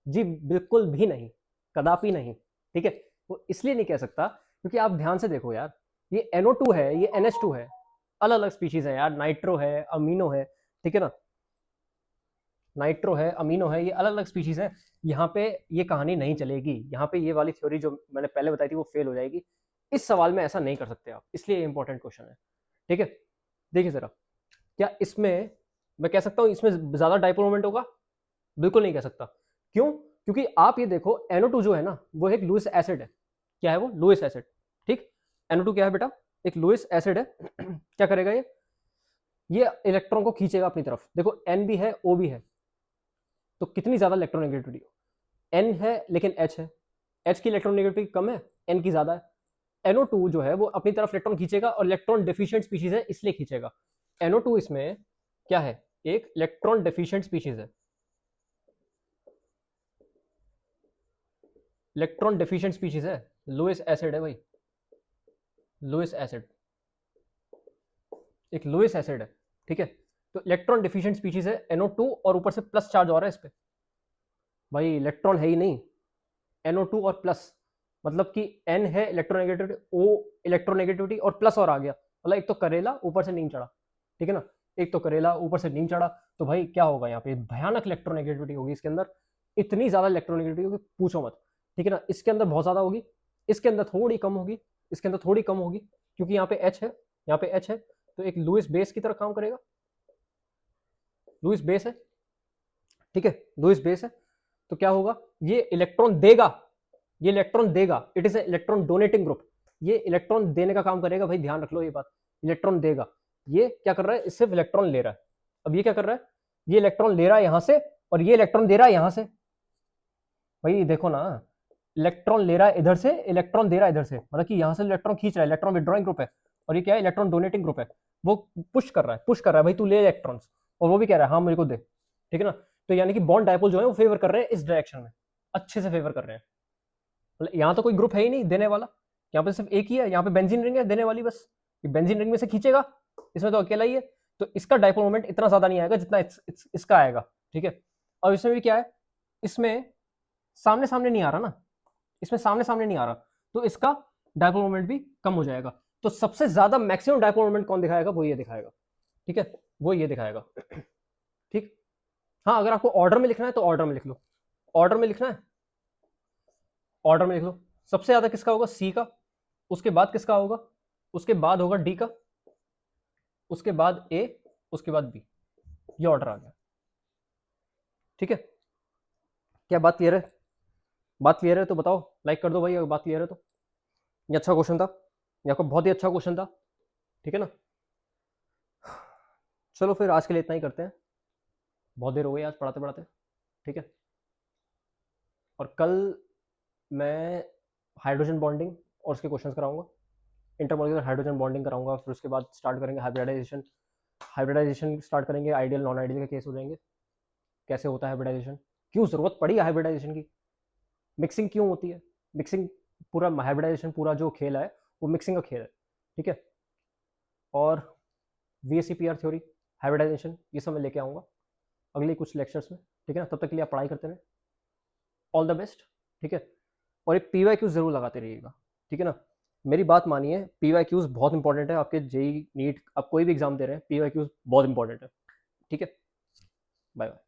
जी बिल्कुल भी नहीं, कदापि नहीं। ठीक है, वो इसलिए नहीं कह सकता क्योंकि आप ध्यान से देखो यार, ये NO2 है, ये NH2 है, अलग अलग स्पीशीज है यार, नाइट्रो है, अमीनो है। ठीक है ना, नाइट्रो है, अमीनो है, ये अलग अलग स्पीशीज है। यहाँ पे ये कहानी नहीं चलेगी, यहाँ पे ये वाली थ्योरी जो मैंने पहले बताई थी वो फेल हो जाएगी। इस सवाल में ऐसा नहीं कर सकते आप, इसलिए इंपॉर्टेंट क्वेश्चन है। ठीक है, देखिए जरा, क्या इसमें मैं कह सकता हूँ इसमें ज्यादा डाइपोल मोमेंट होगा? बिल्कुल नहीं कह सकता। क्यों? क्योंकि आप ये देखो, NO2 जो है ना, वो एक लुईस एसिड है। क्या है वो? Lewis acid. ठीक, NO2 क्या है बेटा? एक लुईस एसिड है। क्या करेगा ये इलेक्ट्रॉन को खींचेगा अपनी तरफ। देखो, N भी है, O भी है, तो कितनी ज्यादा इलेक्ट्रोनेगेटिविटी? N है लेकिन H है, H की इलेक्ट्रोनेगेटिविटी कम है, N की ज्यादा है। NO2 जो है वो अपनी तरफ इलेक्ट्रॉन खींचेगा और इलेक्ट्रॉन डेफिशिएंट स्पीशीज है इसलिए खींचेगा। NO2 इसमें क्या है? एक इलेक्ट्रॉन डेफिशिएंट स्पीशीज है, इलेक्ट्रॉन डेफिशिएंट स्पीशीज है, लुईस एसिड है भाई, लुईस एसिड, एक लुईस एसिड है। ठीक है, तो इलेक्ट्रॉन डेफिशिएंट स्पीशीज है NO2 और ऊपर से प्लस चार्ज हो रहा है इस पे। भाई इलेक्ट्रॉन है ही नहीं, NO2 और प्लस, मतलब कि N है इलेक्ट्रोनेगेटिविटी, O इलेक्ट्रोनेगेटिविटी और प्लस और आ गया, मतलब एक तो करेला ऊपर से नीम चढ़ा। ठीक है ना, एक तो करेला ऊपर से नीम चढ़ा, तो भाई क्या होगा यहाँ पे? भयानक इलेक्ट्रोनेगेटिविटी होगी इसके अंदर, इतनी ज्यादा इलेक्ट्रोनेगेटिविटी होगी पूछो मत। ठीक है ना, इसके अंदर बहुत ज्यादा होगी, इसके अंदर थोड़ी कम होगी, इसके अंदर थोड़ी कम होगी, क्योंकि यहाँ पे H है, यहाँ पे H है, तो एक लुईस बेस की तरह काम करेगा, लुईस बेस है। ठीक है, लुईस बेस है, तो क्या होगा? ये इलेक्ट्रॉन देगा, ये इलेक्ट्रॉन देगा, it is electron donating group, ये इलेक्ट्रॉन देने का काम करेगा। भाई ध्यान रख लो ये बात, इलेक्ट्रॉन देगा। ये क्या कर रहा है? सिर्फ इलेक्ट्रॉन ले रहा है। अब ये क्या कर रहा है? ये इलेक्ट्रॉन ले रहा है यहां से और ये इलेक्ट्रॉन दे रहा है यहां से। भाई देखो ना, इलेक्ट्रॉन ले रहा है इधर से, इलेक्ट्रॉन दे रहा है इधर से, मतलब कि यहां से इलेक्ट्रॉन खींच रहा है, इलेक्ट्रॉन विड्रॉइंग ग्रुप है। और ये क्या है? इलेक्ट्रॉन डोनेटिंग ग्रुप है। वो पुश कर रहा है, पुश कर रहा है, भाई तू ले इलेक्ट्रॉन्स, और वो भी कह रहा है हाँ मुझे को दे। ठीक है ना, तो यानी कि बॉन्ड डायपोल जो है वो फेवर कर रहे हैं इस डायरेक्शन में, अच्छे से फेवर कर रहे हैं। मतलब यहाँ तो कोई ग्रुप है ही नहीं देने वाला, यहाँ पे सिर्फ एक ही है, यहाँ पे बेंजीन रिंग है देने वाली बस, ये बेंजीन रिंग में से खींचेगा, इसमें तो अकेला ही है, तो इसका डायपोल मोमेंट इतना ज्यादा नहीं आएगा जितना इसका आएगा। ठीक है, और इसमें भी क्या है? इसमें सामने सामने नहीं आ रहा ना, इसमें सामने सामने नहीं आ रहा, तो इसका डायपोल मोमेंट भी कम हो जाएगा। तो सबसे ज्यादा मैक्सिमम डायपोल मोमेंट कौन दिखाएगा? वो ये दिखाएगा। ठीक है, वो ये दिखाएगा। ठीक, हाँ अगर आपको ऑर्डर में लिखना है तो ऑर्डर में लिख लो, ऑर्डर में लिखना है, ऑर्डर में लिख लो। सबसे ज्यादा किसका होगा? सी का, उसके बाद किसका होगा? उसके बाद होगा डी का, उसके बाद ए, उसके बाद बी, ये ऑर्डर आ गया। ठीक है, क्या बात क्लियर है? बात क्लियर है तो बताओ, लाइक कर दो भाई अगर बात क्लियर है तो। ये अच्छा क्वेश्चन था, ये आपका बहुत ही अच्छा क्वेश्चन था। ठीक है ना, चलो फिर आज के लिए इतना ही करते हैं, बहुत देर हो गई आज पढ़ाते पढ़ाते। ठीक है, और कल मैं हाइड्रोजन बॉन्डिंग और उसके क्वेश्चंस कराऊंगा, इंटरमोलिकुलर हाइड्रोजन बॉन्डिंग कराऊंगा, फिर उसके बाद स्टार्ट करेंगे हाइब्रिडाइजेशन, हाइब्रिडाइजेशन स्टार्ट करेंगे, आइडियल नॉन आइडियल के केस हो जाएंगे, कैसे होता है हाइब्रिडाइजेशन, क्यों जरूरत पड़ी है हाइब्रिडाइजेशन की, मिक्सिंग क्यों होती है, मिक्सिंग, पूरा हाइब्रिडाइजेशन पूरा जो खेल है वो मिक्सिंग का खेल है। ठीक है। और VSEPR थ्योरी, हाइब्रिडाइजेशन, ये सब मैं लेके आऊँगा अगले कुछ लेक्चर्स में, ठीक है ना। तब तक के लिए आप पढ़ाई करते रहें, ऑल द बेस्ट, ठीक है। और एक PYQ ज़रूर लगाते रहिएगा, ठीक है ना। मेरी बात मानिए, PYQs बहुत इंपॉर्टेंट है आपके JEE नीट, आप कोई भी एग्जाम दे रहे हैं, PYQs बहुत इंपॉर्टेंट है, ठीक है। Bye bye.